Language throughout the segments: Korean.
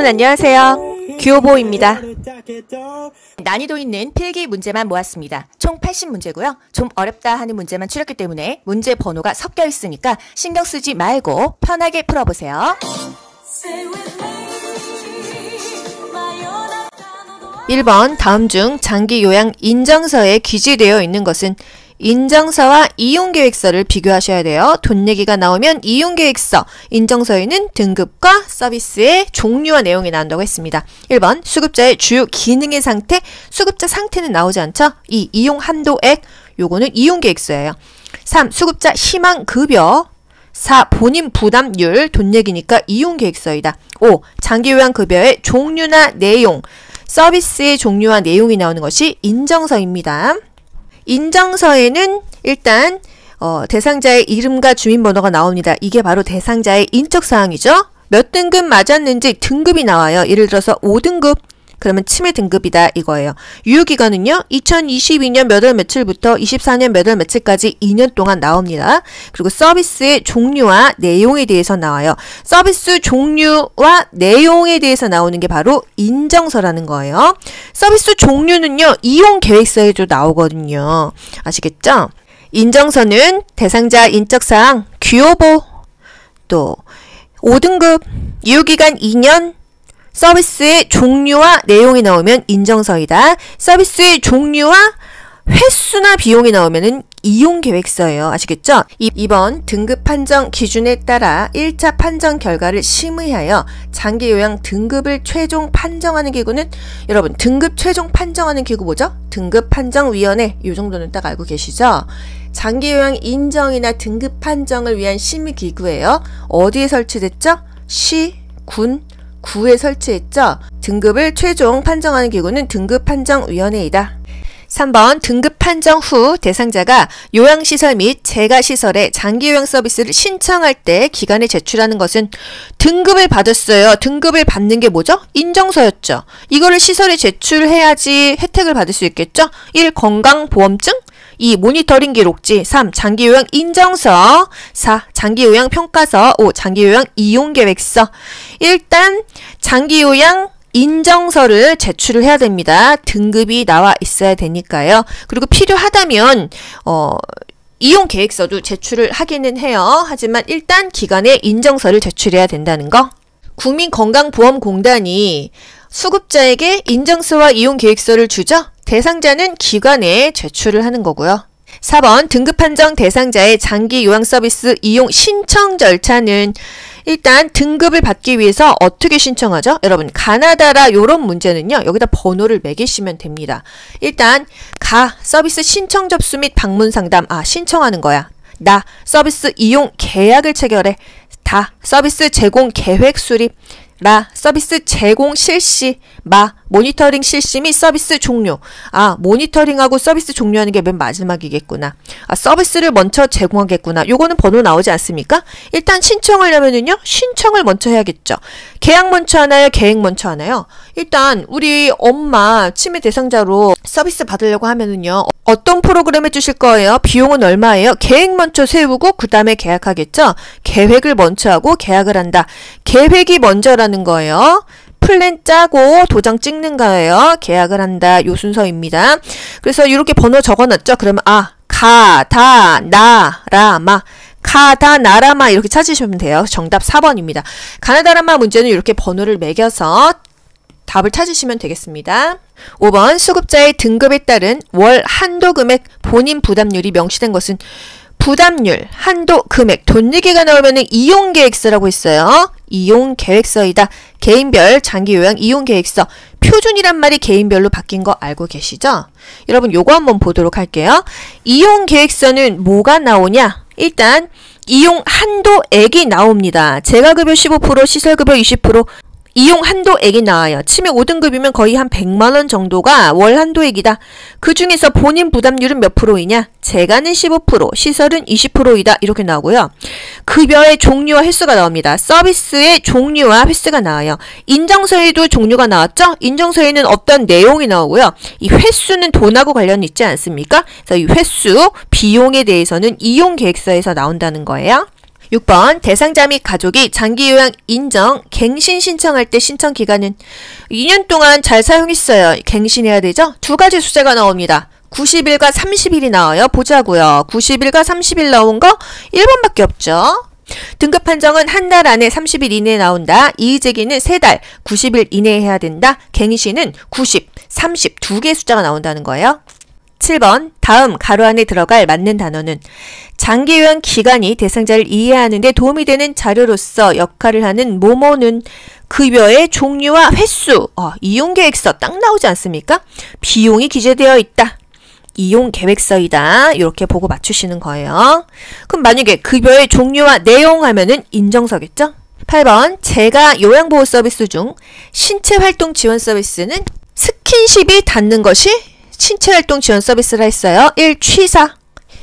여러분 안녕하세요. 규호보입니다. 난이도 있는 필기 문제만 모았습니다. 총 80문제고요. 좀 어렵다 하는 문제만 추렸기 때문에 문제 번호가 섞여 있으니까 신경 쓰지 말고 편하게 풀어보세요. 1번 다음 중 장기 요양 인정서에 기재되어 있는 것은 인정서와 이용계획서를 비교하셔야 돼요. 돈 내기가 나오면 이용계획서, 인정서에는 등급과 서비스의 종류와 내용이 나온다고 했습니다. 1번 수급자의 주요 기능의 상태, 수급자 상태는 나오지 않죠? 2. 이용 한도액, 요거는 이용계획서예요. 3. 수급자 희망급여, 4. 본인 부담률, 돈 내기니까 이용계획서이다. 5. 장기요양급여의 종류나 내용, 서비스의 종류와 내용이 나오는 것이 인정서입니다. 인정서에는 일단 대상자의 이름과 주민번호가 나옵니다. 이게 바로 대상자의 인적사항이죠. 몇 등급 맞았는지 등급이 나와요. 예를 들어서 5등급 그러면 치매 등급이다 이거예요. 유효기간은요. 2022년 몇 월 며칠부터 24년 몇 월 며칠까지 2년 동안 나옵니다. 그리고 서비스의 종류와 내용에 대해서 나와요. 서비스 종류와 내용에 대해서 나오는 게 바로 인정서라는 거예요. 서비스 종류는요. 이용계획서에도 나오거든요. 아시겠죠? 인정서는 대상자 인적사항, 규호보, 또 5등급, 유효기간 2년, 서비스의 종류와 내용이 나오면 인정서이다. 서비스의 종류와 횟수나 비용이 나오면은 이용계획서예요. 아시겠죠? 2번 등급 판정 기준에 따라 1차 판정 결과를 심의하여 장기요양 등급을 최종 판정하는 기구는 여러분 등급 최종 판정하는 기구 뭐죠? 등급판정위원회 이 정도는 딱 알고 계시죠? 장기요양 인정이나 등급 판정을 위한 심의기구예요. 어디에 설치됐죠? 시, 군, 구에 설치했죠. 등급을 최종 판정하는 기구는 등급판정위원회이다. 3번 등급 판정 후 대상자가 요양시설 및 재가시설에 장기요양 서비스를 신청할 때 기관에 제출하는 것은 등급을 받았어요. 등급을 받는 게 뭐죠? 인정서였죠. 이거를 시설에 제출해야지 혜택을 받을 수 있겠죠. 1. 건강보험증, 2. 모니터링 기록지, 3. 장기요양 인정서, 4. 장기요양 평가서, 5. 장기요양 이용계획서. 일단 장기요양 인정서를 제출을 해야 됩니다. 등급이 나와 있어야 되니까요. 그리고 필요하다면 이용계획서도 제출을 하기는 해요. 하지만 일단 기관에 인정서를 제출해야 된다는 거. 국민건강보험공단이 수급자에게 인정서와 이용계획서를 주죠. 대상자는 기관에 제출을 하는 거고요. 4번 등급판정 대상자의 장기요양서비스 이용 신청 절차는 일단 등급을 받기 위해서 어떻게 신청하죠? 여러분 가나다라 요런 문제는요. 여기다 번호를 매기시면 됩니다. 일단 서비스 신청 접수 및 방문 상담 신청하는 거야. 서비스 이용 계약을 체결해. 서비스 제공 계획 수립. 서비스 제공 실시. 모니터링 실시 및 서비스 종료. 모니터링하고 서비스 종료하는 게 맨 마지막이겠구나. 서비스를 먼저 제공하겠구나. 요거는 번호 나오지 않습니까? 일단 신청하려면은요. 신청을 먼저 해야겠죠. 계약 먼저 하나요? 계획 먼저 하나요? 일단 우리 엄마 치매 대상자로 서비스 받으려고 하면은요. 어떤 프로그램 해주실 거예요? 비용은 얼마예요? 계획 먼저 세우고 그 다음에 계약하겠죠? 계획을 먼저 하고 계약을 한다. 계획이 먼저라는 거예요. 플랜 짜고 도장 찍는 거예요. 계약을 한다. 요 순서입니다. 그래서 이렇게 번호 적어놨죠. 그러면 가다나라마 이렇게 찾으시면 돼요. 정답 4번입니다. 가나다라마 문제는 이렇게 번호를 매겨서 답을 찾으시면 되겠습니다. 5번 수급자의 등급에 따른 월 한도 금액 본인 부담률이 명시된 것은 부담률, 한도, 금액, 돈 내기가 나오면 이용계획서라고 했어요. 이용계획서이다. 개인별 장기요양 이용계획서. 표준이란 말이 개인별로 바뀐 거 알고 계시죠? 여러분 요거 한번 보도록 할게요. 이용계획서는 뭐가 나오냐? 일단 이용 한도액이 나옵니다. 재가급여 15%, 시설급여 20%, 이용 한도액이 나와요. 치매 5등급이면 거의 한 100만원 정도가 월 한도액이다. 그 중에서 본인 부담률은 몇 프로이냐? 재가는 15%, 시설은 20%이다. 이렇게 나오고요. 급여의 종류와 횟수가 나옵니다. 서비스의 종류와 횟수가 나와요. 인정서에도 종류가 나왔죠? 인정서에는 어떤 내용이 나오고요. 이 횟수는 돈하고 관련이 있지 않습니까? 그래서 이 횟수, 비용에 대해서는 이용계획서에서 나온다는 거예요. 6번 대상자 및 가족이 장기 요양 인정 갱신 신청할 때 신청 기간은 2년 동안 잘 사용했어요. 갱신해야 되죠? 두 가지 숫자가 나옵니다. 90일과 30일이 나와요. 보자고요. 90일과 30일 나온 거 1번밖에 없죠. 등급 판정은 한 달 안에 30일 이내에 나온다. 이의제기는 3달 90일 이내에 해야 된다. 갱신은 90, 30 두 개의 숫자가 나온다는 거예요. 7번 다음 가로 안에 들어갈 맞는 단어는 장기 요양 기간이 대상자를 이해하는 데 도움이 되는 자료로서 역할을 하는 뭐뭐는 급여의 종류와 횟수, 이용계획서 딱 나오지 않습니까? 비용이 기재되어 있다. 이용계획서이다. 이렇게 보고 맞추시는 거예요. 그럼 만약에 급여의 종류와 내용 하면은 인정서겠죠? 8번 제가 요양보호 서비스 중 신체활동 지원 서비스는 스킨십이 닿는 것이 신체활동 지원 서비스라 했어요. 1. 취사.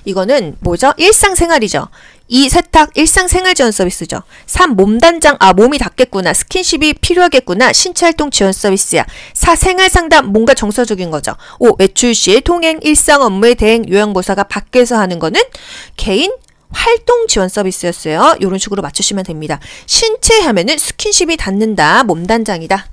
이거는 뭐죠? 일상생활이죠. 2. 세탁. 일상생활 지원 서비스죠. 3. 몸단장. 몸이 닿겠구나. 스킨십이 필요하겠구나. 신체활동 지원 서비스야. 4. 생활상담. 뭔가 정서적인 거죠. 5. 외출 시 통행, 일상 업무의 대행, 요양보호사가 밖에서 하는 거는 개인 활동 지원 서비스였어요. 이런 식으로 맞추시면 됩니다. 신체 하면은 스킨십이 닿는다. 몸단장이다.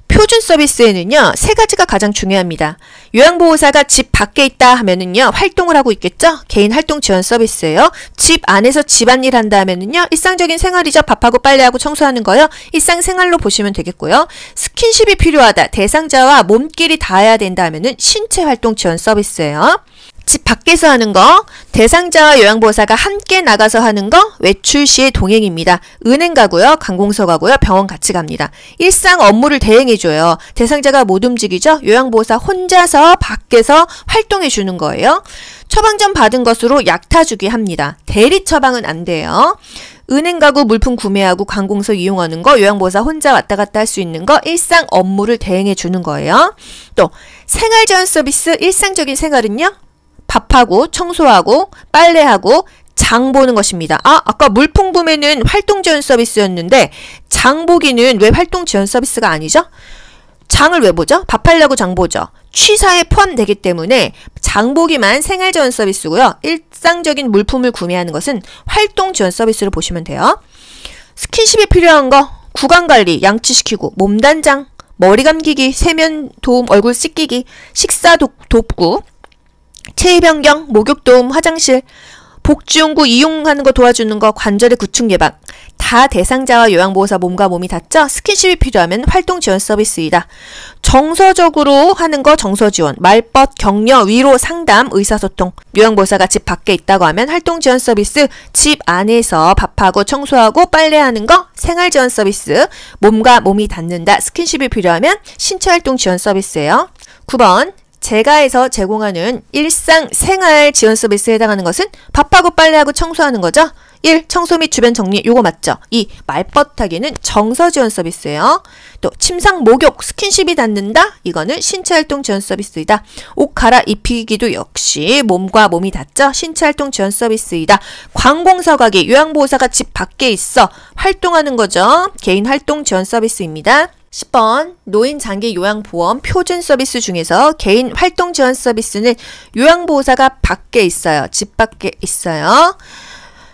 표준 서비스에는요, 3가지가 가장 중요합니다. 요양보호사가 집 밖에 있다 하면은요, 활동을 하고 있겠죠? 개인 활동 지원 서비스예요. 집 안에서 집안일 한다 하면은요, 일상적인 생활이죠. 밥하고 빨래하고 청소하는 거요. 일상생활로 보시면 되겠고요. 스킨십이 필요하다. 대상자와 몸끼리 닿아야 된다 하면은 신체활동 지원 서비스예요. 집 밖에서 하는 거, 대상자와 요양보호사가 함께 나가서 하는 거, 외출 시의 동행입니다. 은행 가고요, 관공서 가고요, 병원 같이 갑니다. 일상 업무를 대행해줘요. 대상자가 못 움직이죠? 요양보호사 혼자서 밖에서 활동해주는 거예요. 처방전 받은 것으로 약 타주기 합니다. 대리 처방은 안 돼요. 은행 가고 물품 구매하고 관공서 이용하는 거, 요양보호사 혼자 왔다 갔다 할 수 있는 거, 일상 업무를 대행해 주는 거예요. 또 생활지원 서비스, 일상적인 생활은요, 밥하고 청소하고 빨래하고 장 보는 것입니다. 아까 물품 구매는 활동 지원 서비스였는데 장 보기는 왜 활동 지원 서비스가 아니죠? 장을 왜 보죠? 밥하려고 장 보죠. 취사에 포함되기 때문에 장 보기만 생활 지원 서비스고요. 일상적인 물품을 구매하는 것은 활동 지원 서비스로 보시면 돼요. 스킨십이 필요한 거, 구강관리, 양치시키고, 몸단장, 머리 감기기, 세면 도움, 얼굴 씻기기, 식사 돕고, 체위 변경, 목욕 도움, 화장실, 복지용구 이용하는 거 도와주는 거, 관절의 구축 예방. 다 대상자와 요양보호사 몸과 몸이 닿죠? 스킨십이 필요하면 활동 지원 서비스이다. 정서적으로 하는 거 정서 지원, 말벗, 격려, 위로, 상담, 의사소통. 요양보호사가 집 밖에 있다고 하면 활동 지원 서비스, 집 안에서 밥하고 청소하고 빨래하는 거 생활 지원 서비스, 몸과 몸이 닿는다. 스킨십이 필요하면 신체활동 지원 서비스예요. 9번 제가에서 제공하는 일상 생활 지원 서비스에 해당하는 것은 밥하고 빨래하고 청소하는 거죠. 1. 청소 및 주변 정리, 요거 맞죠? 2. 말벗하기는 정서 지원 서비스예요. 또 침상, 목욕, 스킨십이 닿는다? 이거는 신체활동 지원 서비스이다. 옷 갈아입히기도 역시 몸과 몸이 닿죠? 신체활동 지원 서비스이다. 관공서 가기, 요양보호사가 집 밖에 있어 활동하는 거죠. 개인 활동 지원 서비스입니다. 10번 노인 장기 요양보험 표준 서비스 중에서 개인 활동 지원 서비스는 요양보호사가 밖에 있어요. 집 밖에 있어요.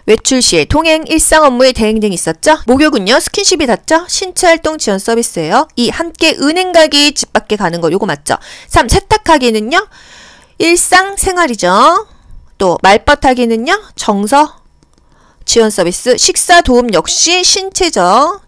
외출 시에 통행, 일상 업무의 대행 등이 있었죠. 목욕은요, 스킨십이 닿죠. 신체활동 지원 서비스예요. 2. 함께 은행 가기, 집 밖에 가는 거 요거 맞죠. 3. 세탁하기는요, 일상 생활이죠. 또 말벗하기는요, 정서 지원 서비스. 식사 도움 역시 신체죠.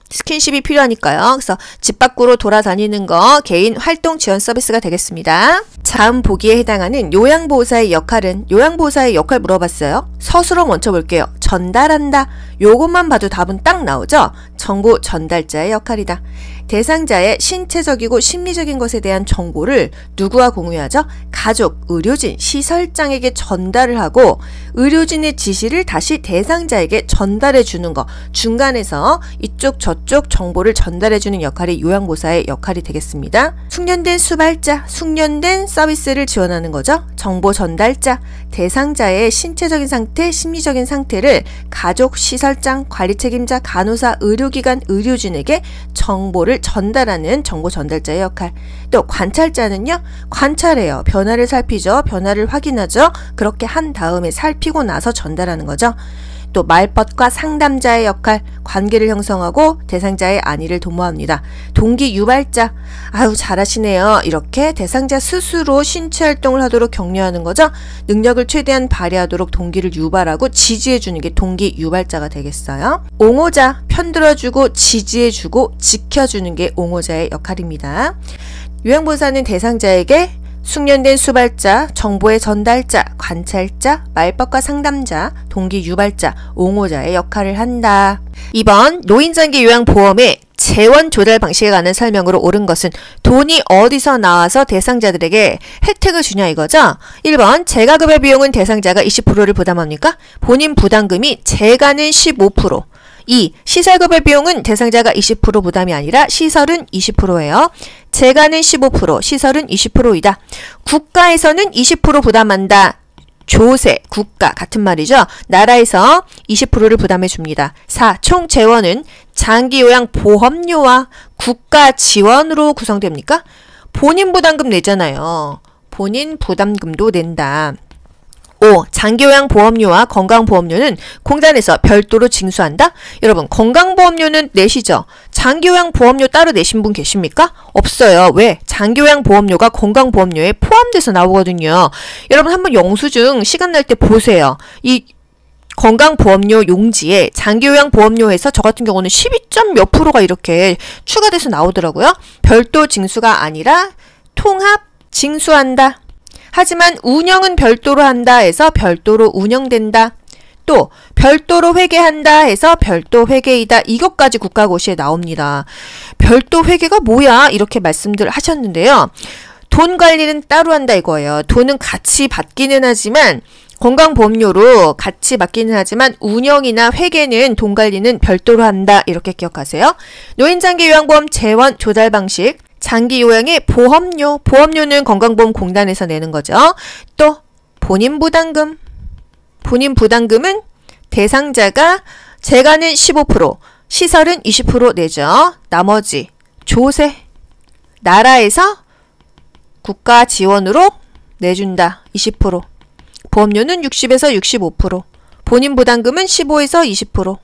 스킨십이 필요하니까요. 그래서 집 밖으로 돌아다니는 거 개인 활동 지원 서비스가 되겠습니다. 다음 보기에 해당하는 요양보호사의 역할은, 요양보호사의 역할 물어봤어요. 서술어 먼저 볼게요. 전달한다. 요것만 봐도 답은 딱 나오죠. 정보 전달자의 역할이다. 대상자의 신체적이고 심리적인 것에 대한 정보를 누구와 공유하죠? 가족, 의료진, 시설장에게 전달을 하고 의료진의 지시를 다시 대상자에게 전달해 주는 거. 중간에서 이쪽 저쪽 정보를 전달해 주는 역할이 요양보호사의 역할이 되겠습니다. 숙련된 수발자, 숙련된 서비스를 지원하는 거죠. 정보 전달자, 대상자의 신체적인 상태, 심리적인 상태를 가족, 시설장, 관리 책임자, 간호사, 의료기관, 의료진에게 정보를 전달하는 정보 전달자의 역할. 또 관찰자는요, 관찰해요. 변화를 살피죠. 변화를 확인하죠. 그렇게 한 다음에 살피고 나서 전달하는 거죠. 또 말벗과 상담자의 역할, 관계를 형성하고 대상자의 안위를 도모합니다. 동기 유발자, 아유 잘하시네요. 이렇게 대상자 스스로 신체 활동을 하도록 격려하는 거죠. 능력을 최대한 발휘하도록 동기를 유발하고 지지해주는 게 동기 유발자가 되겠어요. 옹호자, 편들어주고 지지해주고 지켜주는 게 옹호자의 역할입니다. 요양보호사는 대상자에게 숙련된 수발자, 정보의 전달자, 관찰자, 말벗과 상담자, 동기 유발자, 옹호자의 역할을 한다. 2번 노인장기 요양보험의 재원 조달 방식에 관한 설명으로 옳은 것은 돈이 어디서 나와서 대상자들에게 혜택을 주냐 이거죠. 1번 재가급의 비용은 대상자가 20%를 부담합니까? 본인 부담금이 재가는 15%. 2. 시설급의 비용은 대상자가 20% 부담이 아니라 시설은 20%예요. 재가는 15%, 시설은 20%이다. 국가에서는 20% 부담한다. 조세, 국가 같은 말이죠. 나라에서 20%를 부담해 줍니다. 4. 총 재원은 장기요양보험료와 국가 지원으로 구성됩니까? 본인 부담금 내잖아요. 본인 부담금도 낸다. 5. 장기요양보험료와 건강보험료는 공단에서 별도로 징수한다? 여러분 건강보험료는 내시죠? 장기요양보험료 따로 내신 분 계십니까? 없어요. 왜? 장기요양보험료가 건강보험료에 포함돼서 나오거든요. 여러분 한번 영수증 시간 날 때 보세요. 이 건강보험료 용지에 장기요양보험료에서 저 같은 경우는 12점 몇 프로가 이렇게 추가돼서 나오더라고요. 별도 징수가 아니라 통합 징수한다. 하지만 운영은 별도로 한다 해서 별도로 운영된다. 또 별도로 회계한다 해서 별도 회계이다. 이것까지 국가고시에 나옵니다. 별도 회계가 뭐야? 이렇게 말씀들 하셨는데요. 돈 관리는 따로 한다 이거예요. 돈은 같이 받기는 하지만 건강보험료로 같이 받기는 하지만 운영이나 회계는 돈 관리는 별도로 한다. 이렇게 기억하세요. 노인장기요양보험 재원 조달 방식. 장기요양의 보험료, 보험료는 건강보험공단에서 내는 거죠. 또 본인 부담금, 본인 부담금은 대상자가 재가는 15%, 시설은 20% 내죠. 나머지 조세, 나라에서 국가 지원으로 내준다. 20%. 보험료는 60에서 65%, 본인 부담금은 15에서 20%.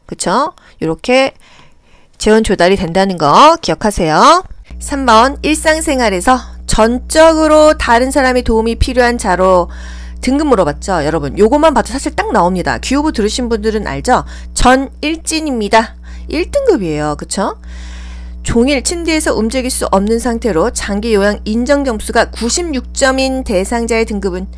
그쵸? 이렇게 재원 조달이 된다는 거 기억하세요. 3번 일상생활에서 전적으로 다른 사람의 도움이 필요한 자로 등급 물어봤죠. 여러분 요것만 봐도 사실 딱 나옵니다. 기후부 들으신 분들은 알죠? 전 일진입니다. 1등급이에요. 그쵸? 종일 침대에서 움직일 수 없는 상태로 장기요양 인정점수가 96점인 대상자의 등급은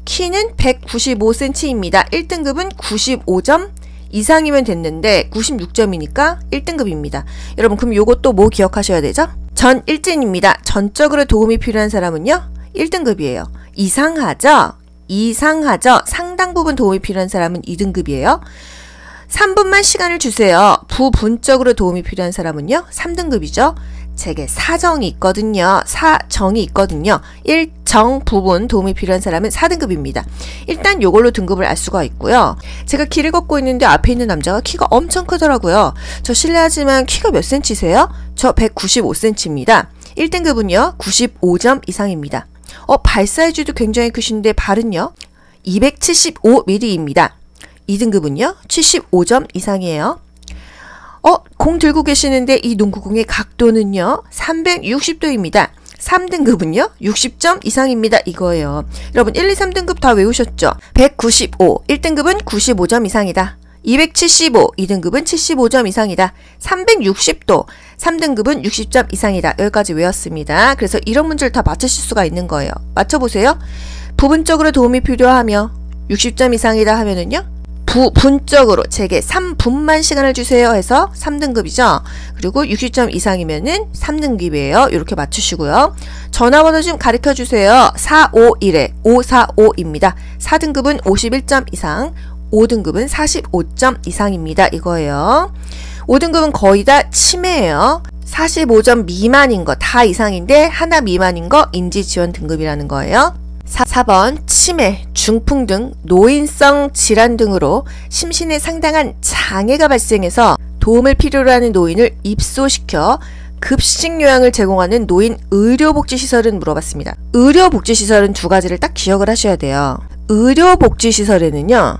키는 195cm입니다. 1등급은 95점 이상이면 됐는데 96점이니까 1등급입니다. 여러분 그럼 요것도 뭐 기억하셔야 되죠? 전 일진입니다. 전적으로 도움이 필요한 사람은요? 1등급이에요. 이상하죠? 이상하죠? 상당 부분 도움이 필요한 사람은 2등급이에요. 3분만 시간을 주세요. 부분적으로 도움이 필요한 사람은요? 3등급이죠. 제게 사정이 있거든요. 사정이 있거든요. 일정 부분 도움이 필요한 사람은 4등급입니다. 일단 요걸로 등급을 알 수가 있고요. 제가 길을 걷고 있는데 앞에 있는 남자가 키가 엄청 크더라고요. 저 실례하지만 키가 몇 cm세요? 저 195cm입니다. 1등급은요. 95점 이상입니다. 발 사이즈도 굉장히 크신데 발은요. 275mm입니다. 2등급은요. 75점 이상이에요. 공 들고 계시는데 이 농구공의 각도는요. 360도입니다. 3등급은요. 60점 이상입니다. 이거예요. 여러분 1, 2, 3등급 다 외우셨죠? 195, 1등급은 95점 이상이다. 275, 2등급은 75점 이상이다. 360도, 3등급은 60점 이상이다. 여기까지 외웠습니다. 그래서 이런 문제를 다 맞추실 수가 있는 거예요. 맞춰보세요. 부분적으로 도움이 필요하며 60점 이상이다 하면은요. 부분적으로 제게 3분만 시간을 주세요 해서 3등급이죠. 그리고 60점 이상이면은 3등급이에요. 이렇게 맞추시고요. 전화번호 좀 가르쳐 주세요. 451에 545입니다. 4등급은 51점 이상, 5등급은 45점 이상입니다. 이거예요. 5등급은 거의 다 치매예요. 45점 미만인 거 다 이상인데 하나 미만인 거 인지지원 등급이라는 거예요. 4번 치매, 중풍 등 노인성 질환 등으로 심신에 상당한 장애가 발생해서 도움을 필요로 하는 노인을 입소시켜 급식 요양을 제공하는 노인 의료복지시설은 물어봤습니다. 의료복지시설은 두 가지를 딱 기억을 하셔야 돼요. 의료복지시설에는요.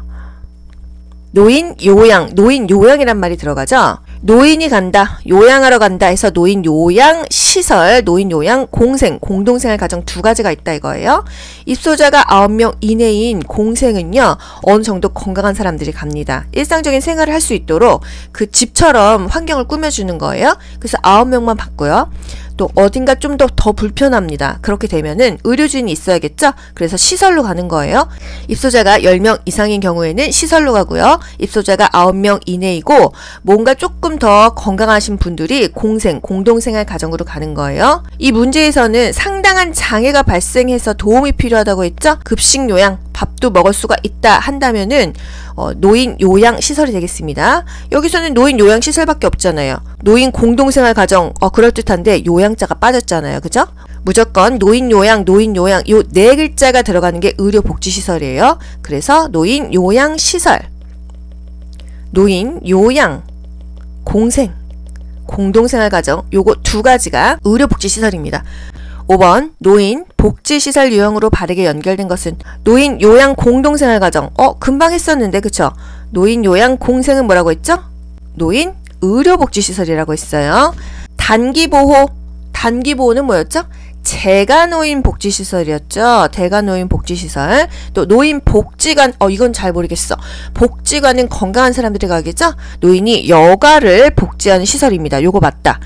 노인 요양, 노인 요양이란 말이 들어가죠. 노인이 간다, 요양하러 간다 해서 노인 요양 시설, 노인 요양 공생, 공동생활 가정 두 가지가 있다 이거예요. 입소자가 9명 이내인 공생은요, 어느 정도 건강한 사람들이 갑니다. 일상적인 생활을 할 수 있도록 그 집처럼 환경을 꾸며주는 거예요. 그래서 9명만 받고요. 또 어딘가 좀 더 불편합니다. 그렇게 되면은 의료진이 있어야겠죠? 그래서 시설로 가는 거예요. 입소자가 10명 이상인 경우에는 시설로 가고요. 입소자가 9명 이내이고 뭔가 조금 더 건강하신 분들이 공생, 공동생활 가정으로 가는 거예요. 이 문제에서는 상당한 장애가 발생해서 도움이 필요하다고 했죠? 급식 요양, 밥도 먹을 수가 있다 한다면은 노인 요양 시설이 되겠습니다. 여기서는 노인 요양 시설밖에 없잖아요. 노인 공동생활 가정 그럴듯한데 요양자가 빠졌잖아요. 그죠? 무조건 노인 요양 요 네 글자가 들어가는 게 의료복지시설이에요. 그래서 노인 요양 시설, 노인 요양, 공생, 공동생활 가정 요거 두 가지가 의료복지시설입니다. 5번 노인 복지시설 유형으로 바르게 연결된 것은 노인 요양 공동생활 가정. 금방 했었는데 그쵸? 노인 요양 공생은 뭐라고 했죠? 노인 의료복지시설이라고 했어요. 단기보호, 단기보호는 뭐였죠? 재가노인 복지시설이었죠. 대가노인 복지시설. 또 노인 복지관, 이건 잘 모르겠어. 복지관은 건강한 사람들이 가겠죠? 노인이 여가를 복지하는 시설입니다. 요거 맞다.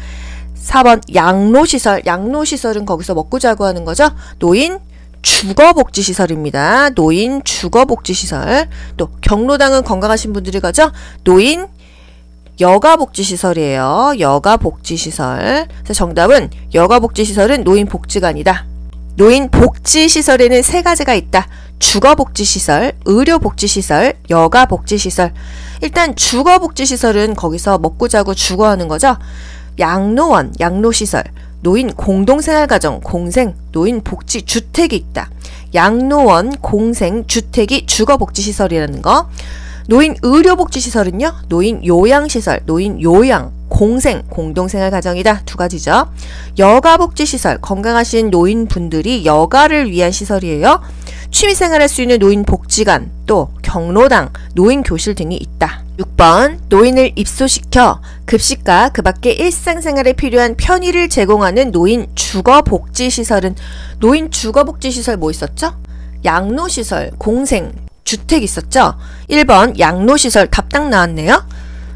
4번 양로시설, 양로시설은 거기서 먹고 자고 하는 거죠. 노인 주거복지시설입니다. 노인 주거복지시설. 또 경로당은 건강하신 분들이 가죠. 노인 여가복지시설이에요. 여가복지시설. 그래서 정답은 여가복지시설은 노인복지관이다. 노인복지시설에는 세 가지가 있다. 주거복지시설, 의료복지시설, 여가복지시설. 일단 주거복지시설은 거기서 먹고 자고 주거하는 거죠. 양로원, 양로시설, 노인 공동생활가정, 공생, 노인 복지주택이 있다. 양로원, 공생, 주택이 주거복지시설이라는 거. 노인 의료복지시설은요, 노인 요양시설, 노인 요양, 공생, 공동생활가정이다. 두 가지죠. 여가복지시설, 건강하신 노인분들이 여가를 위한 시설이에요. 취미생활할 수 있는 노인복지관, 또 경로당, 노인교실 등이 있다. 6번 노인을 입소시켜 급식과 그 밖의 일상생활에 필요한 편의를 제공하는 노인 주거복지시설은 노인 주거복지시설 뭐 있었죠? 양로시설, 공생, 주택 있었죠? 1번 양로시설 답딱 나왔네요.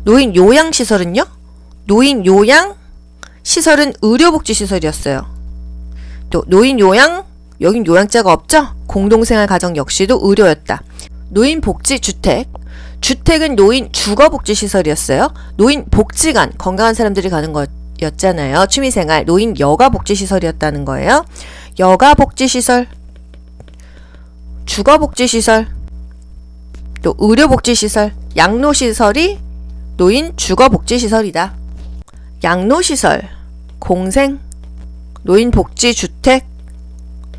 노인 요양시설은요? 노인 요양시설은 의료복지시설이었어요. 또 노인 요양, 여긴 요양자가 없죠? 공동생활 가정 역시도 의료였다. 노인 복지주택, 주택은 노인 주거복지시설이었어요. 노인 복지관, 건강한 사람들이 가는 거였잖아요. 취미생활, 노인 여가복지시설이었다는 거예요. 여가복지시설, 주거복지시설, 또 의료복지시설, 양로시설이 노인 주거복지시설이다. 양로시설, 공생, 노인복지주택,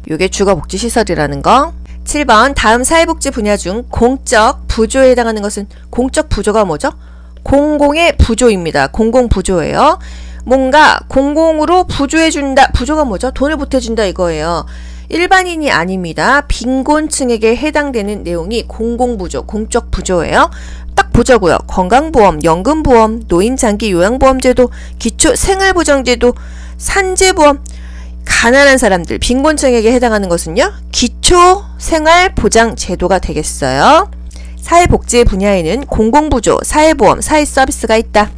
요게 주거복지시설이라는 거. 7번 다음 사회복지 분야 중 공적 부조에 해당하는 것은 공적 부조가 뭐죠? 공공의 부조입니다. 공공부조예요. 뭔가 공공으로 부조해준다. 부조가 뭐죠? 돈을 보태준다 이거예요. 일반인이 아닙니다. 빈곤층에게 해당되는 내용이 공공부조, 공적 부조예요. 딱 보자고요. 건강보험, 연금보험, 노인장기 요양보험제도, 기초생활보장제도, 산재보험. 가난한 사람들, 빈곤층에게 해당하는 것은요, 기초생활보장제도가 되겠어요. 사회복지의 분야에는 공공부조, 사회보험, 사회서비스가 있다.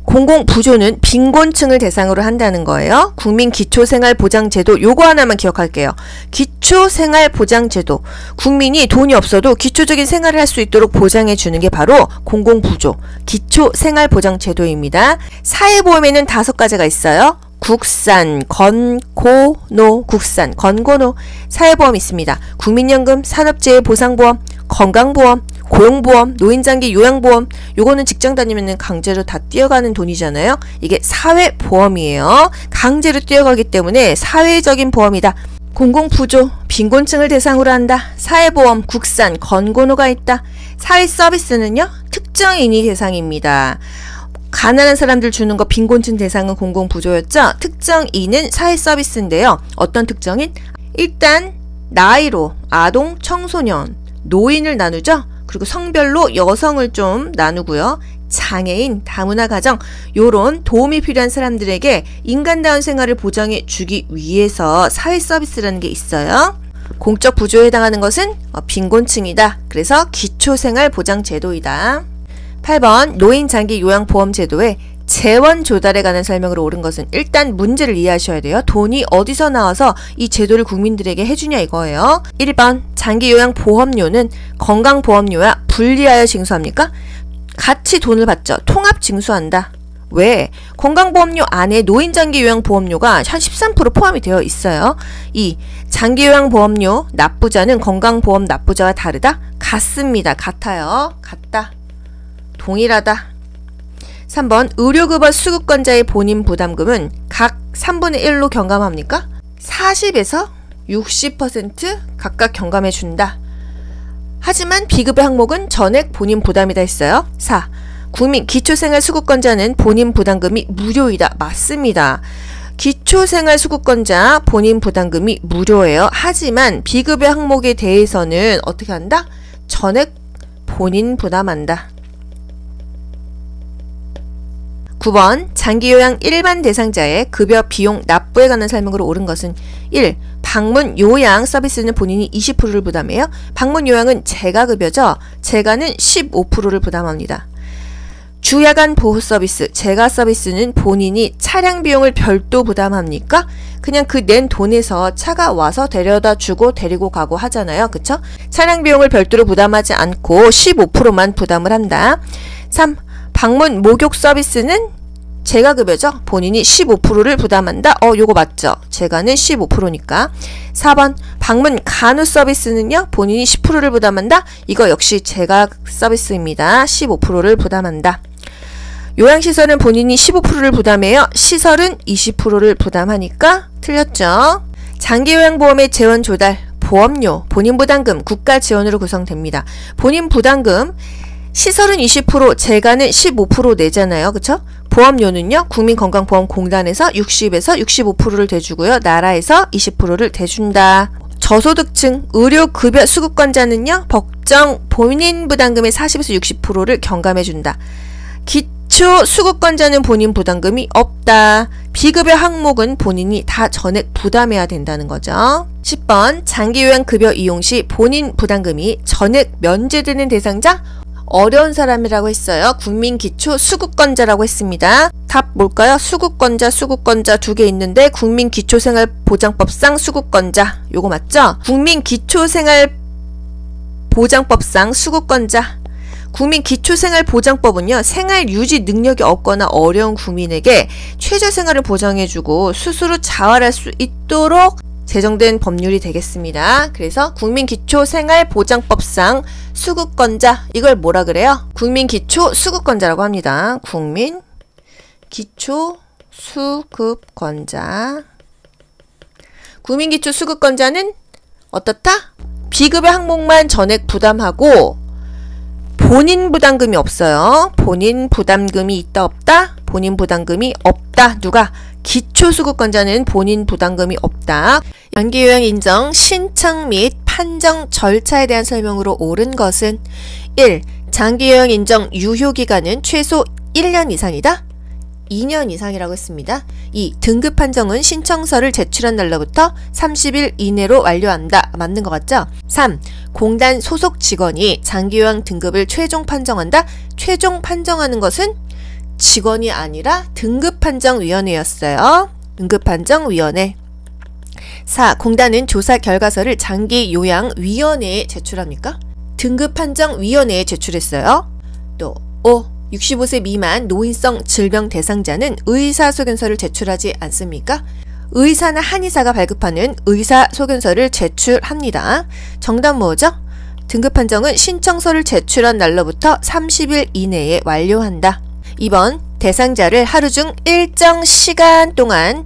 공공부조는 빈곤층을 대상으로 한다는 거예요. 국민기초생활보장제도 요거 하나만 기억할게요. 기초생활보장제도. 국민이 돈이 없어도 기초적인 생활을 할 수 있도록 보장해 주는 게 바로 공공부조, 기초생활보장제도입니다. 사회보험에는 5가지가 있어요. 국산, 건고노, 국산, 건고노, 사회보험 있습니다. 국민연금, 산업재해보상보험, 건강보험, 고용보험, 노인장기 요양보험. 요거는 직장 다니면 강제로 다 뛰어가는 돈이잖아요. 이게 사회보험이에요. 강제로 뛰어가기 때문에 사회적인 보험이다. 공공부조, 빈곤층을 대상으로 한다. 사회보험, 국산, 건고노가 있다. 사회서비스는요, 특정인이 대상입니다. 가난한 사람들 주는 거 빈곤층 대상은 공공부조였죠. 특정인은 사회서비스인데요. 어떤 특정인? 일단 나이로 아동, 청소년, 노인을 나누죠. 그리고 성별로 여성을 좀 나누고요. 장애인, 다문화 가정 요런 도움이 필요한 사람들에게 인간다운 생활을 보장해 주기 위해서 사회 서비스라는 게 있어요. 공적 부조에 해당하는 것은 빈곤층이다. 그래서 기초생활보장제도이다. 8번 노인장기요양보험제도의 재원 조달에 관한 설명으로 옳은 것은 일단 문제를 이해하셔야 돼요. 돈이 어디서 나와서 이 제도를 국민들에게 해주냐 이거예요. 1번 장기요양보험료는 건강보험료와 분리하여 징수합니까? 같이 돈을 받죠. 통합 징수한다. 왜? 건강보험료 안에 노인장기요양보험료가 한 13% 포함이 되어 있어요. 2. 장기요양보험료 납부자는 건강보험 납부자와 다르다? 같습니다. 같아요. 같다. 동일하다. 3번 의료급여 수급권자의 본인 부담금은 각 3분의 1로 경감합니까? 40에서 60% 각각 경감해 준다. 하지만 비급여 항목은 전액 본인 부담이다 했어요. 4. 국민 기초생활수급권자는 본인 부담금이 무료이다. 맞습니다. 기초생활수급권자 본인 부담금이 무료예요. 하지만 비급여 항목에 대해서는 어떻게 한다? 전액 본인 부담한다. 9번 장기요양 일반 대상자의 급여 비용 납부에 관한 설명으로 옳은 것은 1. 방문 요양 서비스는 본인이 20%를 부담해요. 방문 요양은 재가급여죠. 재가는 15%를 부담합니다. 주야간 보호 서비스, 재가 서비스는 본인이 차량 비용을 별도 부담합니까? 그냥 그 낸 돈에서 차가 와서 데려다 주고 데리고 가고 하잖아요. 그쵸? 차량 비용을 별도로 부담하지 않고 15%만 부담을 한다. 3. 방문 목욕 서비스는 재가급여죠. 본인이 15%를 부담한다. 요거 맞죠? 재가는 15%니까. 4번 방문 간호 서비스는요. 본인이 10%를 부담한다. 이거 역시 재가 서비스입니다. 15%를 부담한다. 요양시설은 본인이 15%를 부담해요. 시설은 20%를 부담하니까 틀렸죠. 장기요양보험의 재원 조달, 보험료, 본인 부담금, 국가 지원으로 구성됩니다. 본인 부담금 시설은 20%, 재가는 15% 내잖아요. 그쵸? 보험료는요. 국민건강보험공단에서 60에서 65%를 대주고요. 나라에서 20%를 대준다. 저소득층 의료급여 수급권자는요. 법정 본인 부담금의 40에서 60%를 경감해준다. 기초 수급권자는 본인 부담금이 없다. 비급여 항목은 본인이 다 전액 부담해야 된다는 거죠. 10번 장기요양급여 이용 시 본인 부담금이 전액 면제되는 대상자 어려운 사람이라고 했어요. 국민기초 수급권자라고 했습니다. 답 뭘까요? 수급권자 두 개 있는데 국민기초생활보장법상 수급권자 요거 맞죠? 국민기초생활보장법상 수급권자 국민기초생활보장법은요. 생활유지 능력이 없거나 어려운 국민에게 최저생활을 보장해주고 스스로 자활할 수 있도록 제정된 법률이 되겠습니다. 그래서 국민기초생활보장법상 수급권자 이걸 뭐라 그래요? 국민기초수급권자라고 합니다. 국민기초수급권자 국민기초수급권자는 어떻다? 비급여 항목만 전액 부담하고 본인 부담금이 없어요. 본인 부담금이 있다 없다? 본인 부담금이 없다. 누가? 기초수급권자는 본인 부담금이 없다. 장기요양 인정 신청 및 판정 절차에 대한 설명으로 옳은 것은 1. 장기요양 인정 유효기간은 최소 1년 이상이다. 2년 이상이라고 했습니다. 2. 등급 판정은 신청서를 제출한 날로부터 30일 이내로 완료한다. 맞는 것 같죠? 3. 공단 소속 직원이 장기요양 등급을 최종 판정한다. 최종 판정하는 것은 직원이 아니라 등급판정위원회였어요. 등급판정위원회. 4. 공단은 조사 결과서를 장기요양위원회에 제출합니까? 등급판정위원회에 제출했어요. 또 5. 65세 미만 노인성 질병 대상자는 의사소견서를 제출하지 않습니까? 의사나 한의사가 발급하는 의사소견서를 제출합니다. 정답 뭐죠? 등급판정은 신청서를 제출한 날로부터 30일 이내에 완료한다. 2번 대상자를 하루 중 일정 시간 동안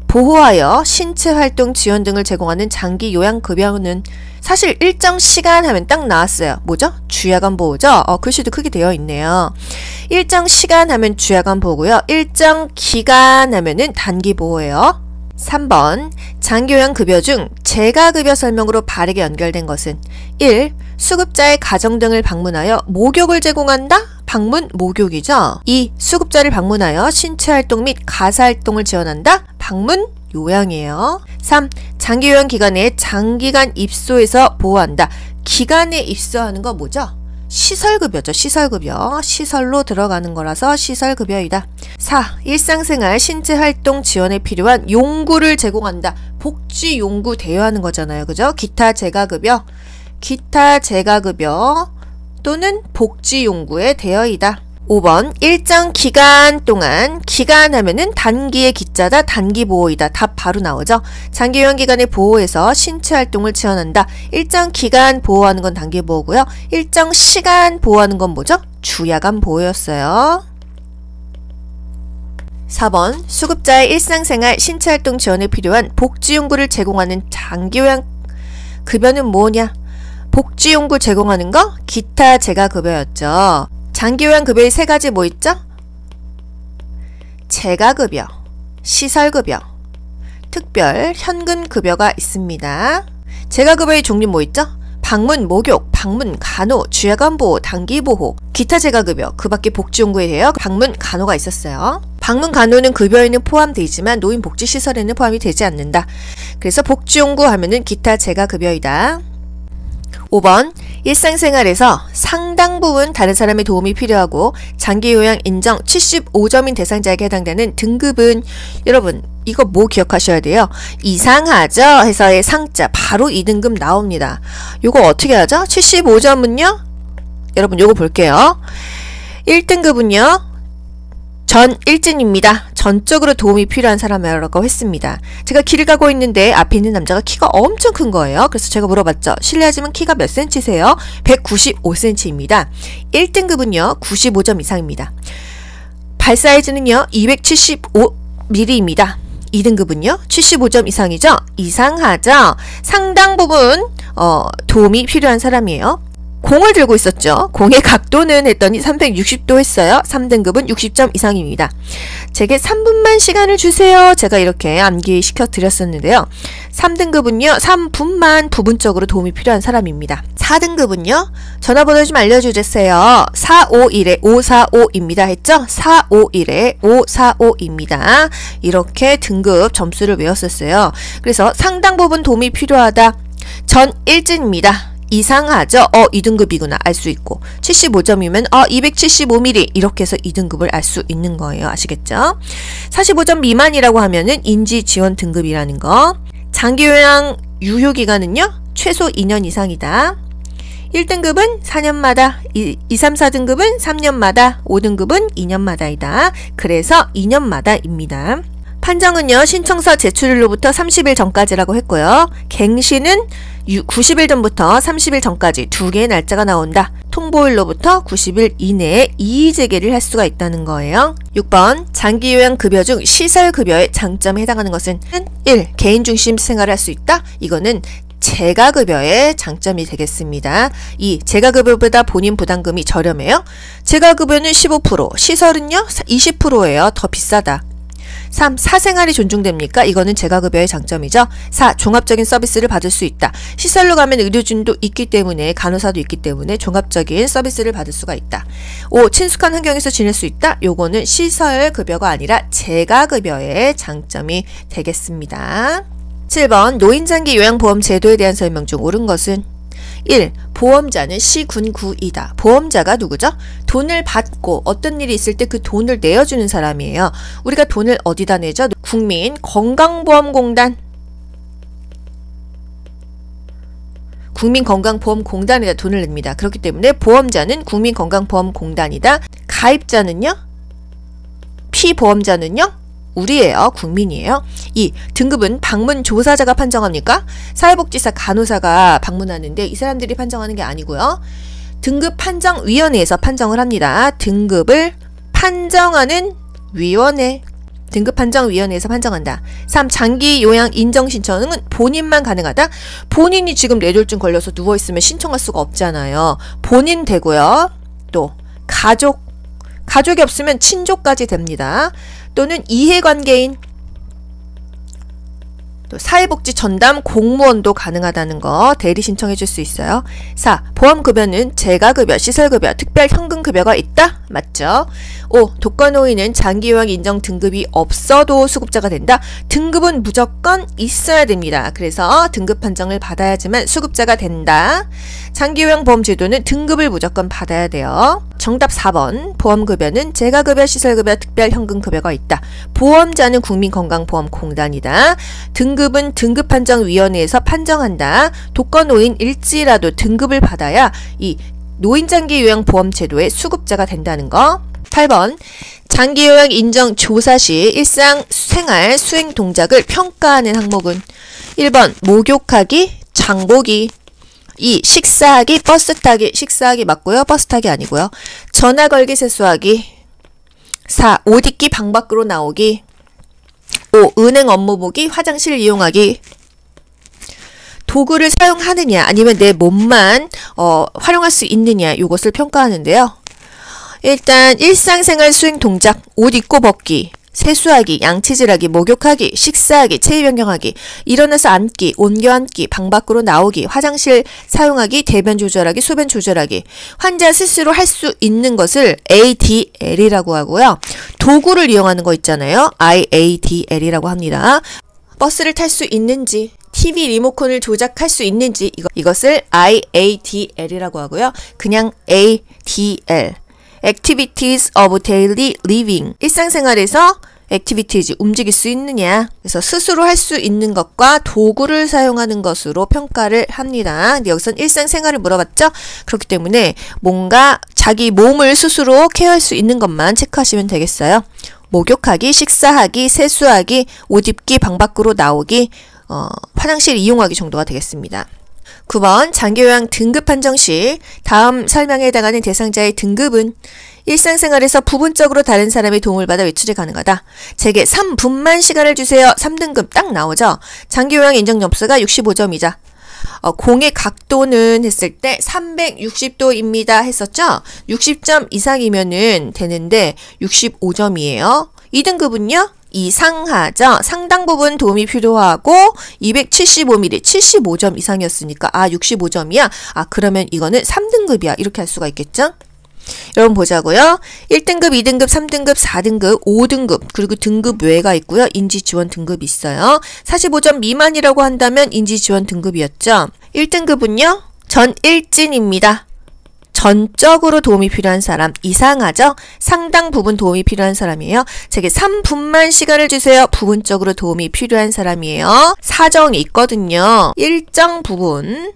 보호하여 신체활동 지원 등을 제공하는 장기요양급여는 사실 일정 시간 하면 딱 나왔어요. 뭐죠? 주야간 보호죠? 글씨도 크게 되어 있네요. 일정 시간 하면 주야간 보호고요. 일정 기간 하면은 단기 보호예요. 3번 장기요양급여 중 재가급여 설명으로 바르게 연결된 것은 1. 수급자의 가정 등을 방문하여 목욕을 제공한다? 방문 목욕이죠. 2. 수급자를 방문하여 신체활동 및 가사활동을 지원한다? 방문 요양이에요. 3. 장기요양 기간에 장기간 입소해서 보호한다. 기간에 입소하는 거 뭐죠? 시설급여죠. 시설급여. 시설로 들어가는 거라서 시설급여이다. 4. 일상생활 신체활동 지원에 필요한 용구를 제공한다. 복지용구 대여하는 거잖아요. 그죠? 기타 재가급여. 기타 재가급여 또는 복지용구에 대여이다. 5번 일정 기간 동안 기간 하면은 단기의 기자다. 단기보호이다. 답 바로 나오죠. 장기요양기간에 보호해서 신체활동을 지원한다. 일정 기간 보호하는 건 단기보호고요. 일정 시간 보호하는 건 뭐죠? 주야간 보호였어요. 4번 수급자의 일상생활 신체활동 지원에 필요한 복지용구를 제공하는 장기요양 급여는 뭐냐? 복지용구 제공하는 거 기타 재가급여였죠. 장기요양급여의 세 가지 뭐 있죠? 재가급여, 시설급여, 특별 현금급여가 있습니다. 재가급여의 종류 뭐 있죠? 방문 목욕, 방문 간호, 주야간보호, 단기보호, 기타 재가급여, 그 밖에 복지용구에 대해 방문 간호가 있었어요. 방문 간호는 급여에는 포함되어 있지만 노인복지시설에는 포함이 되지 않는다. 그래서 복지용구 하면은 기타 재가급여이다. 5번 일상생활에서 상당 부분 다른 사람의 도움이 필요하고 장기요양 인정 75점인 대상자에게 해당되는 등급은 여러분 이거 뭐 기억하셔야 돼요? 이상하죠? 해서의 상자 바로 2등급 나옵니다. 요거 어떻게 하죠? 75점은요? 여러분 요거 볼게요. 1등급은요. 전 일진입니다. 전적으로 도움이 필요한 사람이라고 했습니다. 제가 길을 가고 있는데 앞에 있는 남자가 키가 엄청 큰 거예요. 그래서 제가 물어봤죠. 실례하지만 키가 몇 cm세요? 195cm입니다. 1등급은요. 95점 이상입니다. 발 사이즈는요. 275mm입니다. 2등급은요. 75점 이상이죠? 이상하죠? 상당 부분 도움이 필요한 사람이에요. 공을 들고 있었죠. 공의 각도는 했더니 360도 했어요. 3등급은 60점 이상입니다. 제게 3분만 시간을 주세요. 제가 이렇게 암기시켜 드렸었는데요. 3등급은요. 3분만 부분적으로 도움이 필요한 사람입니다. 4등급은요. 전화번호 좀 알려주세요. 451-545입니다. 했죠? 451-545입니다. 이렇게 등급 점수를 외웠었어요. 그래서 상당 부분 도움이 필요하다. 전 일진입니다. 이상하죠? 2등급이구나 알 수 있고 75점이면 275mm 이렇게 해서 2등급을 알 수 있는 거예요. 아시겠죠? 45점 미만이라고 하면은 인지지원 등급이라는 거. 장기요양 유효기간은요. 최소 2년 이상이다. 1등급은 4년마다, 2, 3, 4등급은 3년마다, 5등급은 2년마다이다. 그래서 2년마다입니다. 판정은요. 신청서 제출일로부터 30일 전까지라고 했고요. 갱신은 90일 전부터 30일 전까지 두 개의 날짜가 나온다. 통보일로부터 90일 이내에 이의제기를 할 수가 있다는 거예요. 6번 장기요양급여 중 시설급여의 장점에 해당하는 것은 1. 개인중심 생활을 할 수 있다. 이거는 재가급여의 장점이 되겠습니다. 2. 재가급여보다 본인 부담금이 저렴해요. 재가급여는 15%, 시설은요 20%예요. 더 비싸다. 3. 사생활이 존중됩니까? 이거는 재가급여의 장점이죠. 4. 종합적인 서비스를 받을 수 있다. 시설로 가면 의료진도 있기 때문에 간호사도 있기 때문에 종합적인 서비스를 받을 수가 있다. 5. 친숙한 환경에서 지낼 수 있다. 요거는 시설급여가 아니라 재가급여의 장점이 되겠습니다. 7번 노인장기 요양보험 제도에 대한 설명 중 옳은 것은 1. 보험자는 시군구이다. 보험자가 누구죠? 돈을 받고 어떤 일이 있을 때 그 돈을 내어주는 사람이에요. 우리가 돈을 어디다 내죠? 국민건강보험공단. 국민건강보험공단에다 돈을 냅니다. 그렇기 때문에 보험자는 국민건강보험공단이다. 가입자는요? 피보험자는요? 우리예요. 국민이에요. 2. 등급은 방문 조사자가 판정합니까? 사회복지사 간호사가 방문하는데 이 사람들이 판정하는 게 아니고요. 등급 판정위원회에서 판정을 합니다. 등급을 판정하는 위원회. 등급 판정위원회에서 판정한다. 3. 장기 요양 인정 신청은 본인만 가능하다. 본인이 지금 뇌졸중 걸려서 누워있으면 신청할 수가 없잖아요. 본인 되고요. 또 가족이 없으면 친족까지 됩니다. 또는 이해관계인 또 사회복지 전담 공무원도 가능하다는 거 대리 신청해 줄 수 있어요. 4. 보험급여는 재가급여, 시설급여, 특별현금급여가 있다? 맞죠? 5. 독거노인은 장기요양 인정 등급이 없어도 수급자가 된다? 등급은 무조건 있어야 됩니다. 그래서 등급 판정을 받아야지만 수급자가 된다. 장기요양보험 제도는 등급을 무조건 받아야 돼요. 정답 4번. 보험급여는 재가급여, 시설급여, 특별현금급여가 있다. 보험자는 국민건강보험공단이다. 등급은 등급판정위원회에서 판정한다. 독거노인일지라도 등급을 받아야 이 노인장기요양보험 제도의 수급자가 된다는 거. 8번. 장기요양 인정 조사 시 일상생활 수행 동작을 평가하는 항목은 1번 목욕하기, 장보기. 2. 식사하기, 버스 타기. 식사하기 맞고요. 버스 타기 아니고요. 전화 걸기, 세수하기. 4. 옷 입기, 방 밖으로 나오기. 5. 은행 업무 보기, 화장실 이용하기. 도구를 사용하느냐 아니면 내 몸만 활용할 수 있느냐 이것을 평가하는데요. 일단 일상생활 수행 동작, 옷 입고 벗기, 세수하기, 양치질하기, 목욕하기, 식사하기, 체위 변경하기, 일어나서 앉기, 옮겨 앉기, 방 밖으로 나오기, 화장실 사용하기, 대변 조절하기, 소변 조절하기. 환자 스스로 할 수 있는 것을 ADL이라고 하고요. 도구를 이용하는 거 있잖아요. IADL이라고 합니다. 버스를 탈 수 있는지, TV 리모컨을 조작할 수 있는지 이것을 IADL이라고 하고요. 그냥 ADL. Activities of Daily Living. 일상생활에서 activities, 움직일 수 있느냐. 그래서 스스로 할 수 있는 것과 도구를 사용하는 것으로 평가를 합니다. 근데 여기선 일상생활을 물어봤죠? 그렇기 때문에 뭔가 자기 몸을 스스로 케어할 수 있는 것만 체크하시면 되겠어요. 목욕하기, 식사하기, 세수하기, 옷 입기, 방 밖으로 나오기, 화장실 이용하기 정도가 되겠습니다. 9번 장기요양 등급 판정 시 다음 설명에 해당하는 대상자의 등급은 일상생활에서 부분적으로 다른 사람의 도움을 받아 외출이 가능하다. 제게 3분만 시간을 주세요. 3등급 딱 나오죠. 장기요양 인정 점수가 65점이자 공의 각도는 했을 때 360도입니다 했었죠. 60점 이상이면은 되는데 65점이에요. 2등급은요? 이상하죠. 상당 부분 도움이 필요하고 275mm 75점 이상이었으니까 65점이야. 그러면 이거는 3등급이야. 이렇게 할 수가 있겠죠? 여러분 보자고요. 1등급, 2등급, 3등급, 4등급, 5등급 그리고 등급 외가 있고요. 인지지원 등급이 있어요. 45점 미만이라고 한다면 인지지원 등급이었죠. 1등급은요. 전일진입니다. 전적으로 도움이 필요한 사람. 이상하죠? 상당 부분 도움이 필요한 사람이에요. 제게 3분만 시간을 주세요. 부분적으로 도움이 필요한 사람이에요. 사정이 있거든요. 일정 부분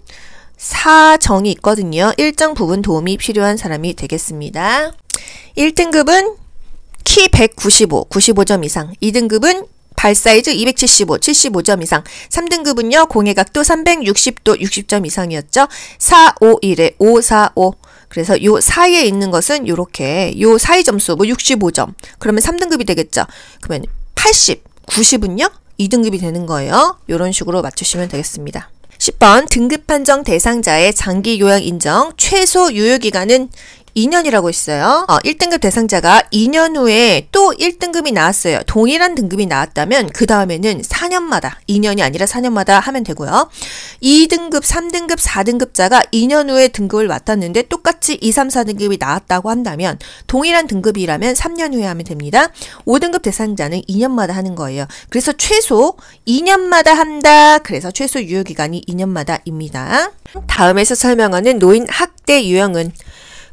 사정이 있거든요. 일정 부분 도움이 필요한 사람이 되겠습니다. 1등급은 키 195, 95점 이상. 2등급은 발 사이즈 275, 75점 이상. 3등급은요. 공의 각도 360도, 60점 이상이었죠. 451에 545. 그래서 요 사이에 있는 것은 요렇게 요 사이 점수 65점. 그러면 3등급이 되겠죠. 그러면 80, 90은요? 2등급이 되는 거예요. 요런 식으로 맞추시면 되겠습니다. 10번 등급 판정 대상자의 장기 요양 인정 최소 유효기간은 2년이라고 있어요. 1등급 대상자가 2년 후에 또 1등급이 나왔어요. 동일한 등급이 나왔다면 그 다음에는 4년마다 2년이 아니라 4년마다 하면 되고요. 2등급, 3등급, 4등급자가 2년 후에 등급을 맡았는데 똑같이 2, 3, 4등급이 나왔다고 한다면 동일한 등급이라면 3년 후에 하면 됩니다. 5등급 대상자는 2년마다 하는 거예요. 그래서 최소 2년마다 한다. 그래서 최소 유효기간이 2년마다입니다. 다음에서 설명하는 노인 학대 유형은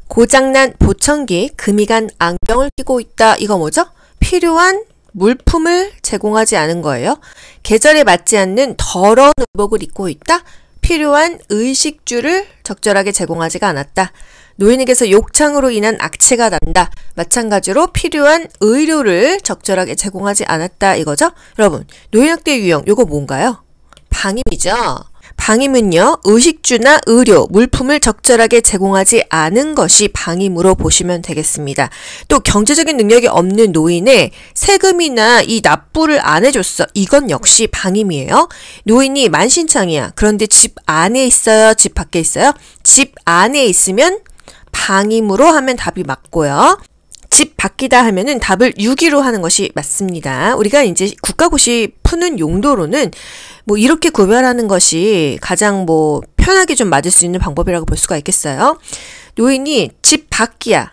고장난 보청기, 금이 간 안경을 끼고 있다. 이거 뭐죠? 필요한 물품을 제공하지 않은 거예요. 계절에 맞지 않는 더러운 의복을 입고 있다. 필요한 의식주를 적절하게 제공하지가 않았다. 노인에게서 욕창으로 인한 악취가 난다. 마찬가지로 필요한 의료를 적절하게 제공하지 않았다. 이거죠? 여러분, 노인학대 유형 이거 뭔가요? 방임이죠. 방임은요, 의식주나 의료, 물품을 적절하게 제공하지 않은 것이 방임으로 보시면 되겠습니다. 또 경제적인 능력이 없는 노인의 세금이나 이 납부를 안 해줬어. 이건 역시 방임이에요. 노인이 만신창이야. 그런데 집 안에 있어요? 집 밖에 있어요? 집 안에 있으면 방임으로 하면 답이 맞고요. 집 바뀌다 하면은 답을 유기로 하는 것이 맞습니다. 우리가 이제 국가고시 푸는 용도로는 뭐 이렇게 구별하는 것이 가장 뭐 편하게 좀 맞을 수 있는 방법이라고 볼 수가 있겠어요. 노인이 집 밖이야,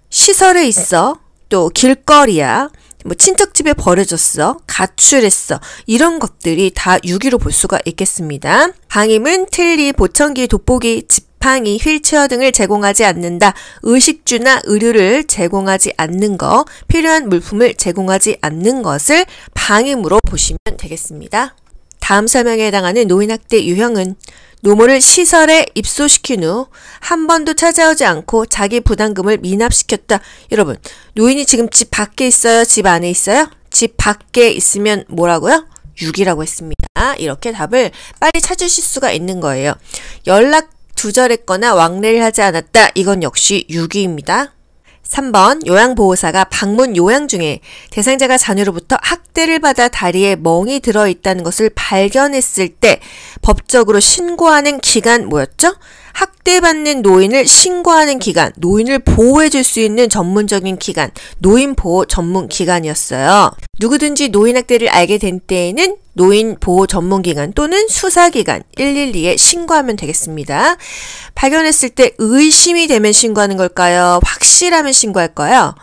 시설에 있어, 또 길거리야, 뭐 친척집에 버려졌어, 가출했어, 이런 것들이 다 유기로 볼 수가 있겠습니다. 방임은 틀니, 보청기, 돋보기, 지팡이, 휠체어 등을 제공하지 않는다. 의식주나 의류를 제공하지 않는 것, 필요한 물품을 제공하지 않는 것을 방임으로 보시면 되겠습니다. 다음 설명에 해당하는 노인학대 유형은 노모를 시설에 입소시킨 후 한 번도 찾아오지 않고 자기 부담금을 미납시켰다. 여러분, 노인이 지금 집 밖에 있어요? 집 안에 있어요? 집 밖에 있으면 뭐라고요? 유기라고 했습니다. 이렇게 답을 빨리 찾으실 수가 있는 거예요. 연락 두절했거나 왕래를 하지 않았다. 이건 역시 유기입니다. 3번 요양보호사가 방문 요양 중에 대상자가 자녀로부터 학대를 받아 다리에 멍이 들어있다는 것을 발견했을 때 법적으로 신고하는 기간 뭐였죠? 학대받는 노인을 신고하는 기간, 노인을 보호해줄 수 있는 전문적인 기관, 노인보호 전문기관이었어요. 누구든지 노인학대를 알게 된 때에는 노인보호 전문기관 또는 수사기관 112에 신고하면 되겠습니다. 발견했을 때 의심이 되면 신고하는 걸까요? 확실하면 신고할까요?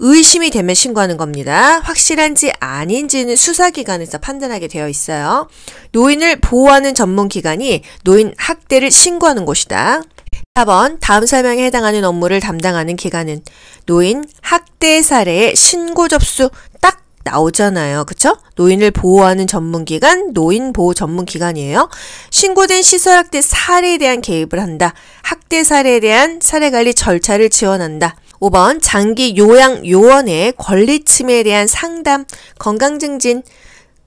의심이 되면 신고하는 겁니다. 확실한지 아닌지는 수사기관에서 판단하게 되어 있어요. 노인을 보호하는 전문기관이 노인 학대를 신고하는 곳이다. 4번 다음 설명에 해당하는 업무를 담당하는 기관은 노인 학대 사례의 신고 접수 딱 나오잖아요. 그쵸? 노인을 보호하는 전문기관, 노인보호 전문기관이에요. 신고된 시설학대 사례에 대한 개입을 한다. 학대 사례에 대한 사례관리 절차를 지원한다. 5번 장기 요양 요원의 권리 침해에 대한 상담, 건강증진,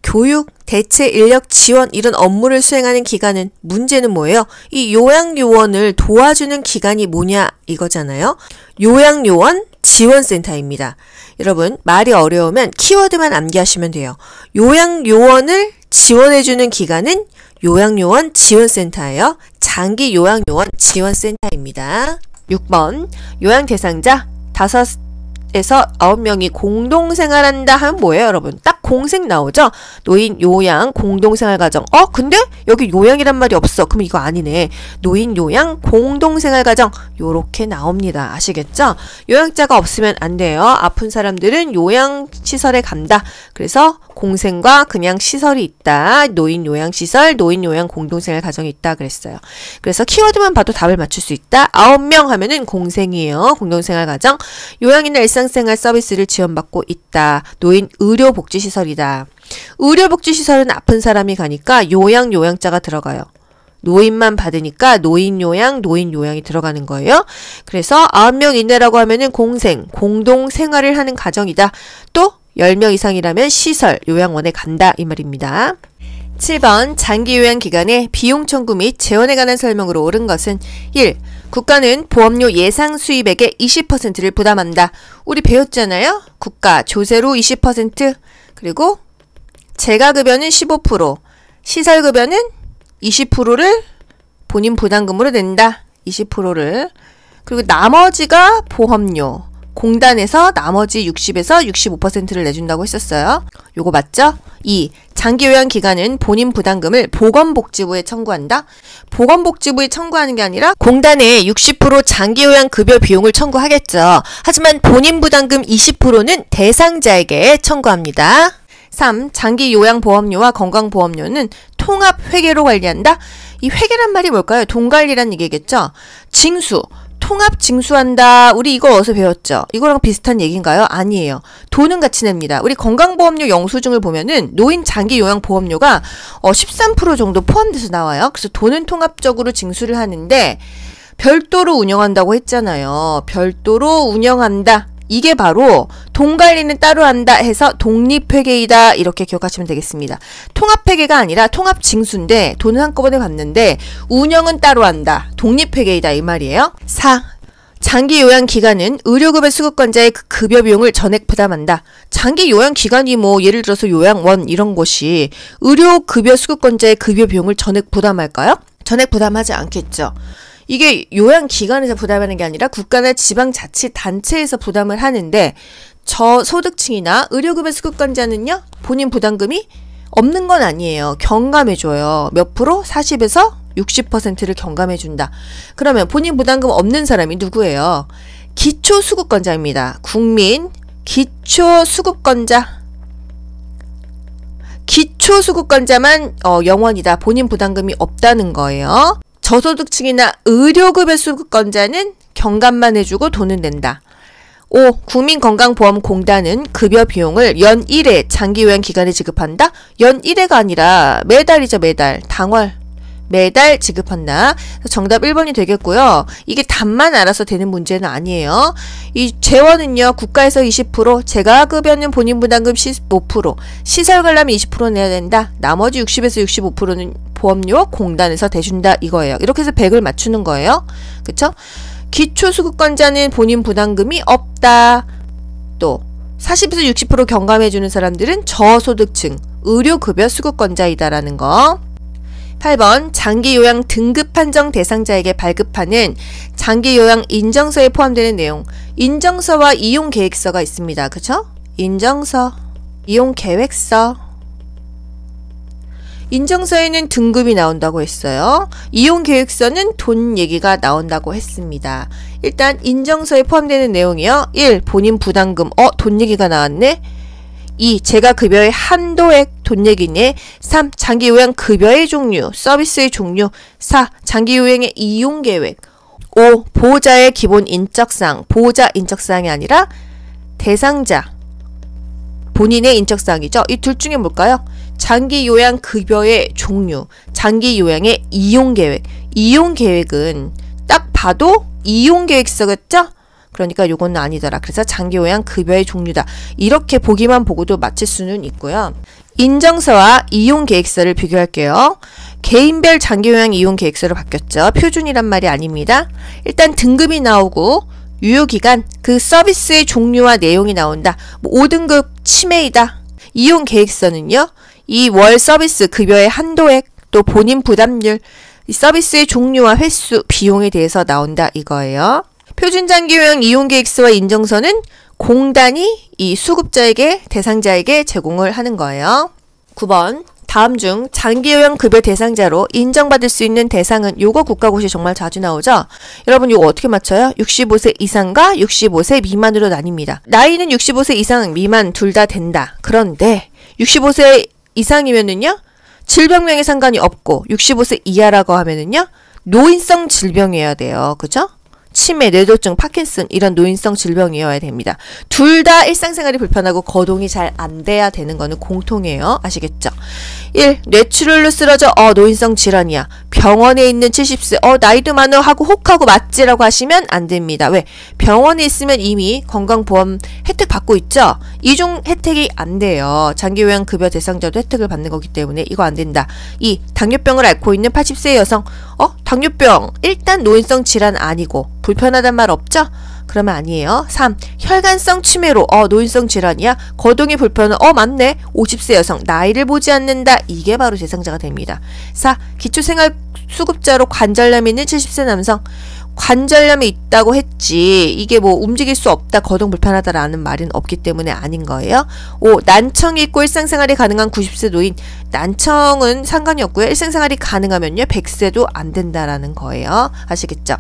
교육, 대체 인력 지원 이런 업무를 수행하는 기관은 문제는 뭐예요? 이 요양요원을 도와주는 기관이 뭐냐 이거잖아요. 요양요원 지원센터입니다. 여러분 말이 어려우면 키워드만 암기하시면 돼요. 요양요원을 지원해주는 기관은 요양요원 지원센터예요. 장기 요양요원 지원센터입니다. 6번 요양 대상자 5에서 9명이 공동생활한다 하면 뭐예요, 여러분? 딱 공생 나오죠? 노인, 요양, 공동생활가정. 근데 여기 요양이란 말이 없어. 그럼 이거 아니네. 노인, 요양, 공동생활가정. 요렇게 나옵니다. 아시겠죠? 요양자가 없으면 안 돼요. 아픈 사람들은 요양시설에 간다. 그래서 공생과 그냥 시설이 있다. 노인 요양시설, 노인 요양 공동생활 가정이 있다 그랬어요. 그래서 키워드만 봐도 답을 맞출 수 있다. 9명 하면은 공생이에요. 공동생활 가정. 요양이나 일상생활 서비스를 지원받고 있다. 노인 의료복지시설이다. 의료복지시설은 아픈 사람이 가니까 요양자가 들어가요. 노인만 받으니까 노인요양, 노인요양이 들어가는 거예요. 그래서 9명 이내라고 하면은 공생, 공동생활을 하는 가정이다. 또 10명 이상이라면 시설, 요양원에 간다 이 말입니다. 7번 장기요양기관의 비용 청구 및 재원에 관한 설명으로 옳은 것은 1. 국가는 보험료 예상 수입액의 20%를 부담한다. 우리 배웠잖아요. 국가 조세로 20%, 그리고 재가급여는 15%, 시설급여는 20%를 본인 부담금으로 낸다. 20%를. 그리고 나머지가 보험료. 공단에서 나머지 60에서 65%를 내준다고 했었어요. 요거 맞죠? 2. 장기요양기관은 본인 부담금을 보건복지부에 청구한다. 보건복지부에 청구하는 게 아니라 공단에 60% 장기요양급여 비용을 청구하겠죠. 하지만 본인 부담금 20%는 대상자에게 청구합니다. 3. 장기요양보험료와 건강보험료는 통합회계로 관리한다. 이 회계란 말이 뭘까요? 돈관리란 얘기겠죠? 징수. 통합 징수한다. 우리 이거 어디서 배웠죠? 이거랑 비슷한 얘기인가요? 아니에요. 돈은 같이 냅니다. 우리 건강보험료 영수증을 보면은 노인 장기 요양 보험료가 13% 정도 포함돼서 나와요. 그래서 돈은 통합적으로 징수를 하는데 별도로 운영한다고 했잖아요. 별도로 운영한다. 이게 바로 돈 관리는 따로 한다 해서 독립회계이다 이렇게 기억하시면 되겠습니다. 통합회계가 아니라 통합징수인데 돈은 한꺼번에 받는데 운영은 따로 한다. 독립회계이다 이 말이에요. 4. 장기요양기관은 의료급여 수급권자의 그 급여 비용을 전액 부담한다. 장기요양기관이 뭐 예를 들어서 요양원 이런 곳이 의료급여 수급권자의 급여 비용을 전액 부담할까요? 전액 부담하지 않겠죠. 이게 요양기관에서 부담하는 게 아니라 국가나 지방자치단체에서 부담을 하는데 저소득층이나 의료급여 수급권자는요. 본인 부담금이 없는 건 아니에요. 경감해줘요. 몇 프로? 40에서 60%를 경감해준다. 그러면 본인 부담금 없는 사람이 누구예요? 기초수급권자입니다. 국민 기초수급권자. 기초수급권자만 영원이다. 본인 부담금이 없다는 거예요. 저소득층이나 의료급여 수급권자는 경감만 해주고 돈은 낸다. 5. 국민건강보험공단은 급여 비용을 연 1회 장기요양기간에 지급한다. 연 1회가 아니라 매달이죠. 매달. 당월. 매달 지급한다. 정답 1번이 되겠고요. 이게 답만 알아서 되는 문제는 아니에요. 이 재원은요. 국가에서 20%, 재가급여는 본인 부담금 15%, 시설 관람이 20% 내야 된다. 나머지 60에서 65%는 보험료 공단에서 대준다 이거예요. 이렇게 해서 100을 맞추는 거예요. 그쵸? 기초수급권자는 본인 부담금이 없다. 또 40에서 60% 경감해주는 사람들은 저소득층, 의료급여 수급권자이다라는 거. 8번 장기요양 등급 판정 대상자에게 발급하는 장기요양 인정서에 포함되는 내용. 인정서와 이용계획서가 있습니다. 그쵸? 인정서, 이용계획서. 인정서에는 등급이 나온다고 했어요. 이용계획서는 돈 얘기가 나온다고 했습니다. 일단 인정서에 포함되는 내용이요. 1. 본인 부담금. 돈 얘기가 나왔네. 2. 재가급여의 한도액 돈 얘기네. 3. 장기요양 급여의 종류, 서비스의 종류. 4. 장기요양의 이용계획. 5. 보호자의 기본 인적사항. 보호자 인적사항이 아니라 대상자 본인의 인적사항이죠. 이 둘 중에 뭘까요? 장기요양 급여의 종류, 장기요양의 이용계획. 이용계획은 딱 봐도 이용계획서겠죠? 그러니까 요거는 아니더라. 그래서 장기요양 급여의 종류다. 이렇게 보기만 보고도 맞힐 수는 있고요. 인정서와 이용계획서를 비교할게요. 개인별 장기요양 이용계획서로 바뀌었죠. 표준이란 말이 아닙니다. 일단 등급이 나오고 유효기간, 그 서비스의 종류와 내용이 나온다. 5등급 치매이다. 이용계획서는요. 이 월 서비스 급여의 한도액, 또 본인 부담률, 이 서비스의 종류와 횟수, 비용에 대해서 나온다 이거예요. 표준장기요양 이용계획서와 인정서는 공단이 이 수급자에게, 대상자에게 제공을 하는 거예요. 9번 다음 중 장기요양 급여 대상자로 인정받을 수 있는 대상은, 요거 국가고시 정말 자주 나오죠? 여러분 요거 어떻게 맞춰요? 65세 이상과 65세 미만으로 나뉩니다. 나이는 65세 이상 미만 둘 다 된다. 그런데 65세 이상이면은요, 질병명에 상관이 없고 65세 이하라고 하면은요, 노인성 질병이어야 돼요. 그죠? 치매, 뇌졸중, 파킨슨 이런 노인성 질병이어야 됩니다. 둘 다 일상생활이 불편하고 거동이 잘 안 돼야 되는 거는 공통이에요. 아시겠죠? 1. 뇌출혈로 쓰러져 노인성 질환이야. 병원에 있는 70세 나이도 많어 하고 혹하고 맞지라고 하시면 안 됩니다. 왜? 병원에 있으면 이미 건강보험 혜택 받고 있죠? 이중 혜택이 안 돼요. 장기요양 급여 대상자도 혜택을 받는 거기 때문에 이거 안 된다. 2. 당뇨병을 앓고 있는 80세 여성. 당뇨병 일단 노인성 질환 아니고 불편하단 말 없죠? 그러면 아니에요. 3. 혈관성 치매로 노인성 질환이야. 거동이 불편은 맞네. 50세 여성 나이를 보지 않는다. 이게 바로 대상자가 됩니다. 4. 기초생활수급자로 관절염이 있는 70세 남성. 관절염이 있다고 했지 이게 뭐 움직일 수 없다, 거동 불편하다라는 말은 없기 때문에 아닌 거예요. 5. 난청이 있고 일상생활이 가능한 90세 노인. 난청은 상관이 없고요. 일상생활이 가능하면요 100세도 안 된다라는 거예요. 아시겠죠?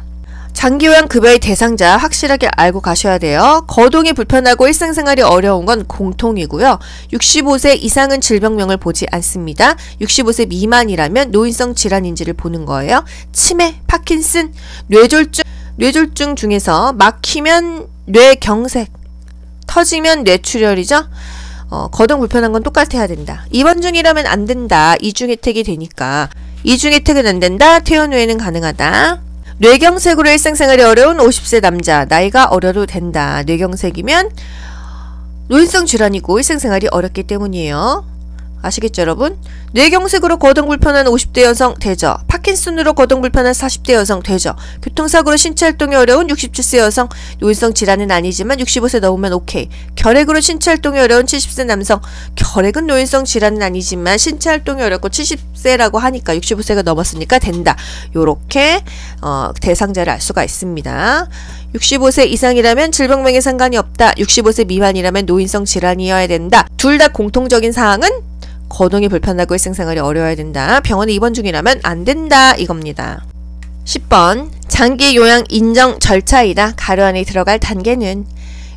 장기요양 급여의 대상자 확실하게 알고 가셔야 돼요. 거동이 불편하고 일상생활이 어려운 건 공통이고요. 65세 이상은 질병명을 보지 않습니다. 65세 미만이라면 노인성 질환인지를 보는 거예요. 치매, 파킨슨, 뇌졸중 중에서 막히면 뇌경색, 터지면 뇌출혈이죠. 거동 불편한 건 똑같아야 된다. 입원 중이라면 안 된다. 이중 혜택이 되니까. 이중 혜택은 안 된다. 퇴원 후에는 가능하다. 뇌경색으로 일상생활이 어려운 50세 남자. 나이가 어려도 된다. 뇌경색이면 노인성 질환이고 일상생활이 어렵기 때문이에요. 아시겠죠, 여러분? 뇌경색으로 거동불편한 50대 여성 되죠. 파킨슨으로 거동불편한 40대 여성 되죠. 교통사고로 신체활동이 어려운 67세 여성, 노인성 질환은 아니지만 65세 넘으면 오케이. 결핵으로 신체활동이 어려운 70세 남성, 결핵은 노인성 질환은 아니지만 신체활동이 어렵고 70세라고 하니까 65세가 넘었으니까 된다. 요렇게 대상자를 알 수가 있습니다. 65세 이상이라면 질병명에 상관이 없다. 65세 미만이라면 노인성 질환이어야 된다. 둘 다 공통적인 사항은 거동이 불편하고 일상생활이 어려워야 된다. 병원에 입원 중이라면 안 된다. 이겁니다. 10번 장기 요양 인정 절차이다. 가로 안에 들어갈 단계는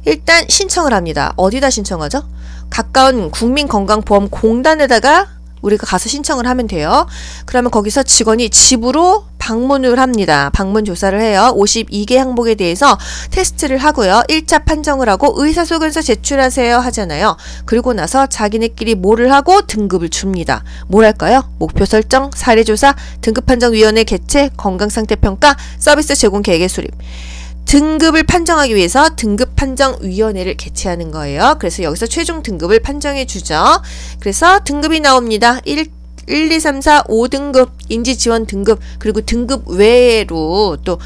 일단 신청을 합니다. 어디다 신청하죠? 가까운 국민건강보험공단에다가 우리가 가서 신청을 하면 돼요. 그러면 거기서 직원이 집으로 방문을 합니다. 방문 조사를 해요. 52개 항목에 대해서 테스트를 하고요. 1차 판정을 하고 의사소견서 제출하세요 하잖아요. 그리고 나서 자기네끼리 뭐를 하고 등급을 줍니다. 뭘 할까요? 목표 설정, 사례조사, 등급판정위원회 개최, 건강상태평가, 서비스 제공 계획의 수립. 등급을 판정하기 위해서 등급판정위원회를 개최하는 거예요. 그래서 여기서 최종 등급을 판정해 주죠. 그래서 등급이 나옵니다. 1, 2, 3, 4, 5등급 인지지원 등급, 그리고 등급 외로 또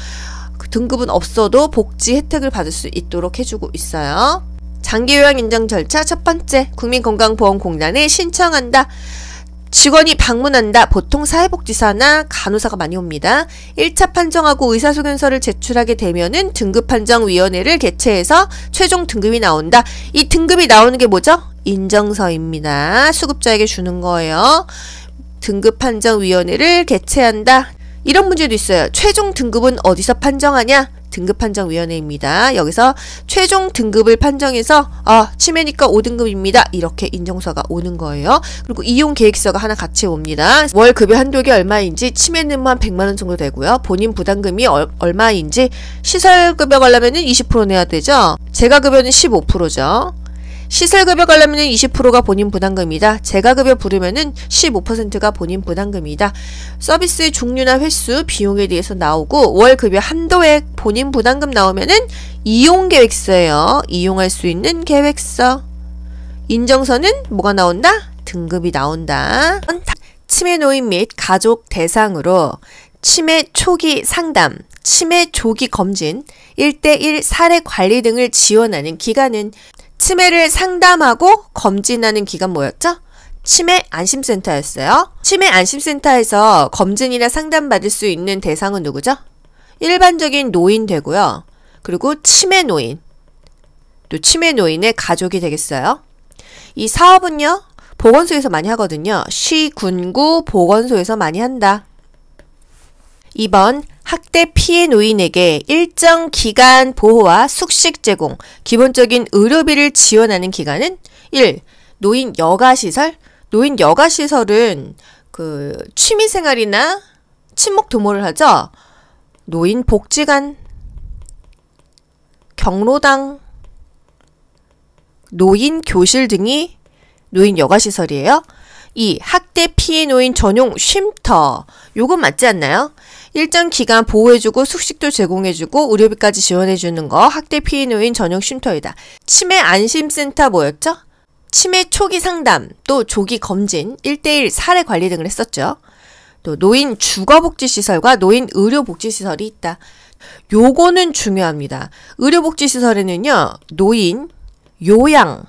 그 등급은 없어도 복지 혜택을 받을 수 있도록 해주고 있어요. 장기요양 인정 절차 첫 번째, 국민건강보험공단에 신청한다. 직원이 방문한다. 보통 사회복지사나 간호사가 많이 옵니다. 1차 판정하고 의사소견서를 제출하게 되면은 등급판정위원회를 개최해서 최종 등급이 나온다. 이 등급이 나오는 게 뭐죠? 인정서입니다. 수급자에게 주는 거예요. 등급판정위원회를 개최한다. 이런 문제도 있어요. 최종 등급은 어디서 판정하냐? 등급판정위원회입니다. 여기서 최종 등급을 판정해서 치매니까 5등급입니다. 이렇게 인정서가 오는 거예요. 그리고 이용계획서가 하나 같이 옵니다. 월 급여 한도액이 얼마인지, 치매는 한 100만원 정도 되고요. 본인 부담금이 얼마인지, 시설급여 가려면 20% 내야 되죠. 재가급여는 15%죠. 시설급여 가려면 20%가 본인 부담금이다. 재가급여 부르면은 15%가 본인 부담금이다. 서비스의 종류나 횟수, 비용에 대해서 나오고, 월급여 한도액, 본인 부담금 나오면은 이용계획서예요. 이용할 수 있는 계획서. 인정서는 뭐가 나온다? 등급이 나온다. 치매 노인 및 가족 대상으로 치매 초기 상담, 치매 조기 검진, 1:1 사례 관리 등을 지원하는 기관은 치매를 상담하고 검진하는 기관 뭐였죠? 치매 안심센터였어요. 치매 안심센터에서 검진이나 상담받을 수 있는 대상은 누구죠? 일반적인 노인 되고요. 그리고 치매 노인, 또 치매 노인의 가족이 되겠어요. 이 사업은요, 보건소에서 많이 하거든요. 시, 군구, 보건소에서 많이 한다. 2번 학대 피해 노인에게 일정 기간 보호와 숙식 제공, 기본적인 의료비를 지원하는 기관은 1. 노인 여가시설. 노인 여가시설은 그 취미생활이나 친목 도모를 하죠. 노인 복지관, 경로당, 노인 교실 등이 노인 여가시설이에요. 2. 학대 피해 노인 전용 쉼터. 요건 맞지 않나요? 일정 기간 보호해주고 숙식도 제공해주고 의료비까지 지원해주는 거 학대 피해 노인 전용 쉼터이다. 치매 안심센터 뭐였죠? 치매 초기 상담, 또 조기 검진, 1:1 사례 관리 등을 했었죠. 또 노인 주거복지시설과 노인 의료복지시설이 있다. 요거는 중요합니다. 의료복지시설에는요, 노인 요양,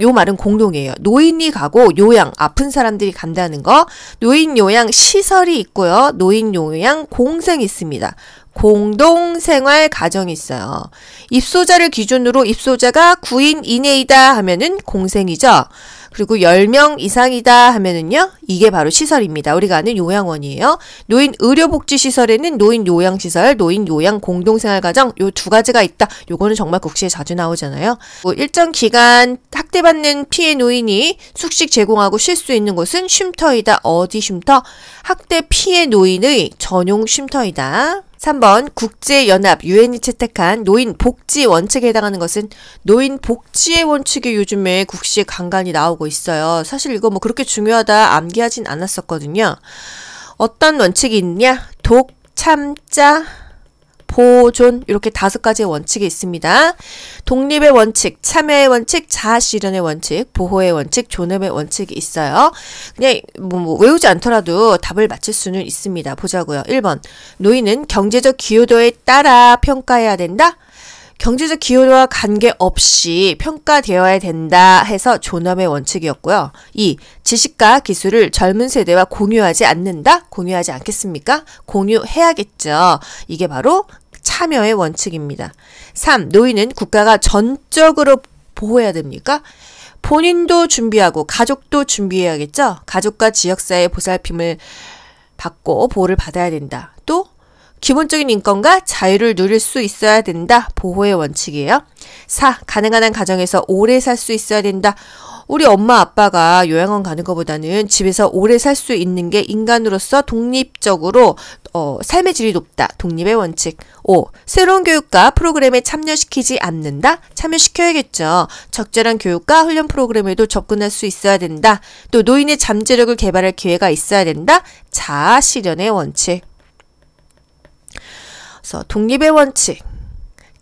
요 말은 공동이에요. 노인이 가고 요양, 아픈 사람들이 간다는 거. 노인 요양 시설이 있고요. 노인 요양 공생이 있습니다. 공동생활 가정이 있어요. 입소자를 기준으로 입소자가 9인 이내이다 하면은 공생이죠. 그리고 10명 이상이다 하면은요, 이게 바로 시설입니다. 우리가 아는 요양원이에요. 노인 의료복지시설에는 노인 요양시설, 노인 요양 공동생활가정, 요 두 가지가 있다. 요거는 정말 국시에 자주 나오잖아요. 일정 기간 학대받는 피해 노인이 숙식 제공하고 쉴 수 있는 곳은 쉼터이다. 어디 쉼터? 학대 피해 노인의 전용 쉼터이다. 3번 국제연합 유엔이 채택한 노인 복지 원칙에 해당하는 것은 노인 복지의 원칙이 요즘에 국시에 간간히 나오고 있어요. 사실 이거 뭐 그렇게 중요하다 암기하진 않았었거든요. 어떤 원칙이 있냐? 독, 참자, 보존 이렇게 5가지의 원칙이 있습니다. 독립의 원칙, 참여의 원칙, 자아실현의 원칙, 보호의 원칙, 존엄의 원칙이 있어요. 그냥 외우지 않더라도 답을 맞출 수는 있습니다. 보자고요. 1번 노인은 경제적 기여도에 따라 평가해야 된다. 경제적 기여도와 관계없이 평가되어야 된다 해서 존엄의 원칙이었고요. 2. 지식과 기술을 젊은 세대와 공유하지 않는다? 공유하지 않겠습니까? 공유해야겠죠. 이게 바로 참여의 원칙입니다. 3. 노인은 국가가 전적으로 보호해야 됩니까? 본인도 준비하고 가족도 준비해야겠죠. 가족과 지역사회의 보살핌을 받고 보호를 받아야 된다. 또 기본적인 인권과 자유를 누릴 수 있어야 된다. 보호의 원칙이에요. 4. 가능한 한 가정에서 오래 살 수 있어야 된다. 우리 엄마 아빠가 요양원 가는 것보다는 집에서 오래 살 수 있는 게 인간으로서 독립적으로 삶의 질이 높다. 독립의 원칙. 5. 새로운 교육과 프로그램에 참여시키지 않는다. 참여시켜야겠죠. 적절한 교육과 훈련 프로그램에도 접근할 수 있어야 된다. 또 노인의 잠재력을 개발할 기회가 있어야 된다. 자아실현의 원칙. 그래서 독립의 원칙,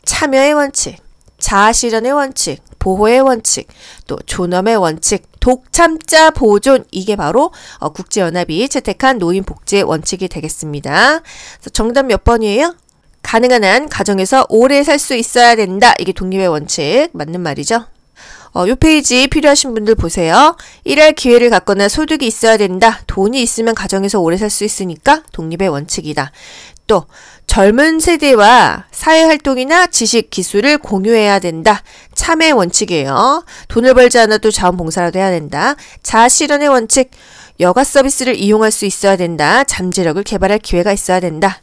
참여의 원칙, 자아실현의 원칙, 보호의 원칙, 또 존엄의 원칙, 독참자 보존 이게 바로 국제연합이 채택한 노인복지의 원칙이 되겠습니다. 그래서 정답 몇 번이에요? 가능한 한 가정에서 오래 살 수 있어야 된다. 이게 독립의 원칙 맞는 말이죠. 요 페이지 필요하신 분들 보세요. 일할 기회를 갖거나 소득이 있어야 된다. 돈이 있으면 가정에서 오래 살 수 있으니까 독립의 원칙이다. 또 젊은 세대와 사회활동이나 지식, 기술을 공유해야 된다. 참여의 원칙이에요. 돈을 벌지 않아도 자원봉사라도 해야 된다. 자아실현의 원칙, 여가 서비스를 이용할 수 있어야 된다. 잠재력을 개발할 기회가 있어야 된다.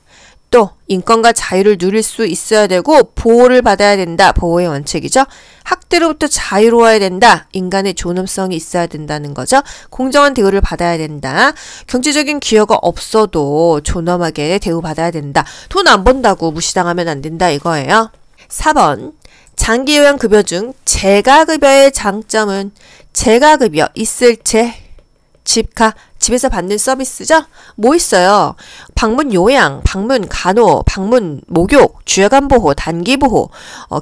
또 인권과 자유를 누릴 수 있어야 되고 보호를 받아야 된다. 보호의 원칙이죠. 학대로부터 자유로워야 된다. 인간의 존엄성이 있어야 된다는 거죠. 공정한 대우를 받아야 된다. 경제적인 기여가 없어도 존엄하게 대우받아야 된다. 돈 안 번다고 무시당하면 안 된다 이거예요. 4번 장기요양급여 중 재가급여의 장점은 재가급여 있을 재 집에서 받는 서비스죠? 뭐 있어요? 방문 요양, 방문 간호, 방문 목욕, 주야간 보호, 단기 보호,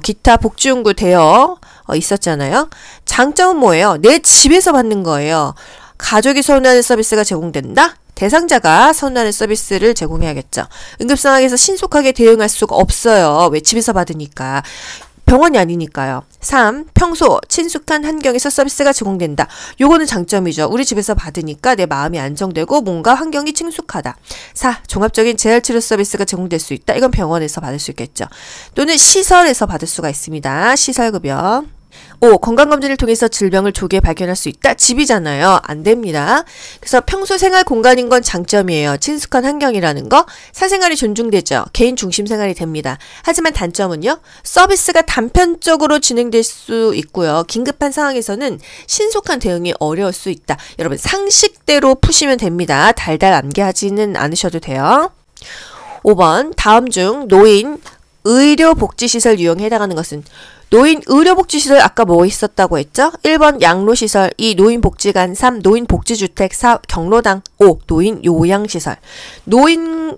기타 복지용구 대여 있었잖아요. 장점은 뭐예요? 내 집에서 받는 거예요. 가족이 선호하는 서비스가 제공된다? 대상자가 선호하는 서비스를 제공해야겠죠. 응급상황에서 신속하게 대응할 수가 없어요. 왜? 집에서 받으니까. 병원이 아니니까요. 3. 평소 친숙한 환경에서 서비스가 제공된다. 요거는 장점이죠. 우리 집에서 받으니까 내 마음이 안정되고 뭔가 환경이 친숙하다. 4. 종합적인 재활치료 서비스가 제공될 수 있다. 이건 병원에서 받을 수 있겠죠. 또는 시설에서 받을 수가 있습니다. 시설급여. 5. 건강검진을 통해서 질병을 조기에 발견할 수 있다. 집이잖아요. 안 됩니다. 그래서 평소 생활 공간인 건 장점이에요. 친숙한 환경이라는 거. 사생활이 존중되죠. 개인 중심 생활이 됩니다. 하지만 단점은요. 서비스가 단편적으로 진행될 수 있고요. 긴급한 상황에서는 신속한 대응이 어려울 수 있다. 여러분 상식대로 푸시면 됩니다. 달달 암기하지는 않으셔도 돼요. 5번 다음 중 노인 의료복지시설 유형에 해당하는 것은 노인 의료복지시설 아까 뭐 있었다고 했죠? 1번 양로시설, 2 노인복지관, 3 노인복지주택, 4 경로당, 5 노인 요양시설. 노인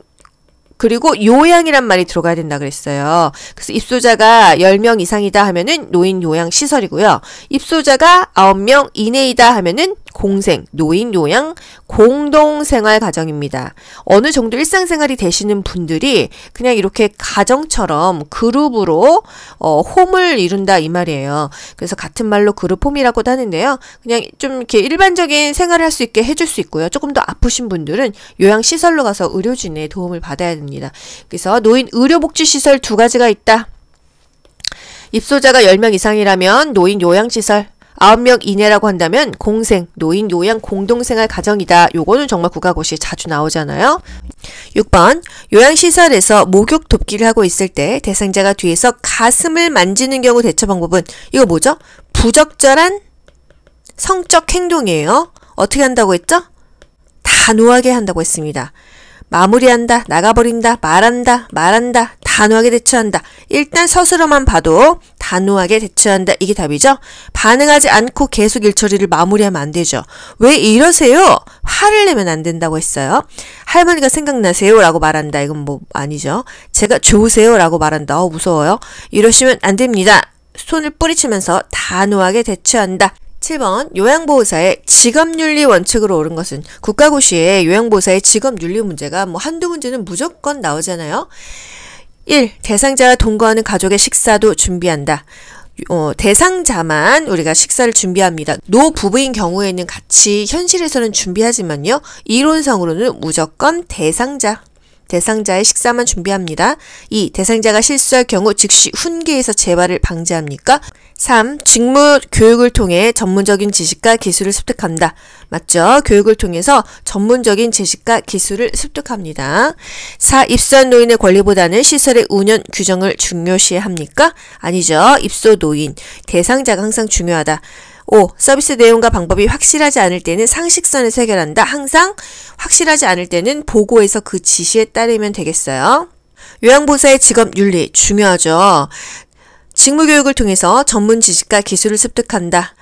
그리고 요양이란 말이 들어가야 된다 그랬어요. 그래서 입소자가 10명 이상이다 하면은 노인 요양 시설이고요. 입소자가 9명 이내이다 하면은 공생, 노인 요양 공동생활 가정입니다. 어느 정도 일상생활이 되시는 분들이 그냥 이렇게 가정처럼 그룹으로 홈을 이룬다 이 말이에요. 그래서 같은 말로 그룹 홈이라고도 하는데요. 그냥 좀 이렇게 일반적인 생활을 할 수 있게 해줄 수 있고요. 조금 더 아프신 분들은 요양시설로 가서 의료진의 도움을 받아야 됩니다. 그래서 노인 의료복지시설 2가지가 있다. 입소자가 10명 이상이라면 노인 요양시설, 9명 이내라고 한다면 공생, 노인 요양 공동생활 가정이다. 요거는 정말 국가고시에 자주 나오잖아요. 6번 요양시설에서 목욕 돕기를 하고 있을 때 대상자가 뒤에서 가슴을 만지는 경우 대처 방법은 이거 뭐죠? 부적절한 성적 행동이에요. 어떻게 한다고 했죠? 단호하게 한다고 했습니다. 마무리한다, 나가버린다, 말한다, 다 단호하게 대처한다. 일단 서술어만 봐도 단호하게 대처한다. 이게 답이죠. 반응하지 않고 계속 일처리를 마무리하면 안 되죠. 왜 이러세요? 화를 내면 안 된다고 했어요. 할머니가 생각나세요? 라고 말한다. 이건 뭐 아니죠. 제가 좋으세요? 라고 말한다. 무서워요. 이러시면 안 됩니다. 손을 뿌리치면서 단호하게 대처한다. 7번 요양보호사의 직업윤리 원칙으로 옳은 것은 국가고시에 요양보호사의 직업윤리 문제가 뭐 한두 문제는 무조건 나오잖아요. 1. 대상자와 동거하는 가족의 식사도 준비한다. 대상자만 우리가 식사를 준비합니다. 노부부인 경우에는 같이 현실에서는 준비하지만요. 이론상으로는 무조건 대상자의 식사만 준비합니다. 2. 대상자가 실수할 경우 즉시 훈계에서 재발을 방지합니까? 3. 직무 교육을 통해 전문적인 지식과 기술을 습득한다. 맞죠? 교육을 통해서 전문적인 지식과 기술을 습득합니다. 4. 입소한 노인의 권리보다는 시설의 운영 규정을 중요시합니까? 아니죠. 입소 노인, 대상자가 항상 중요하다. 5. 서비스 내용과 방법이 확실하지 않을 때는 상식선에서 해결한다. 항상 확실하지 않을 때는 보고에서 그 지시에 따르면 되겠어요. 요양보호사의 직업윤리 중요하죠. 직무교육을 통해서 전문 지식과 기술을 습득한다.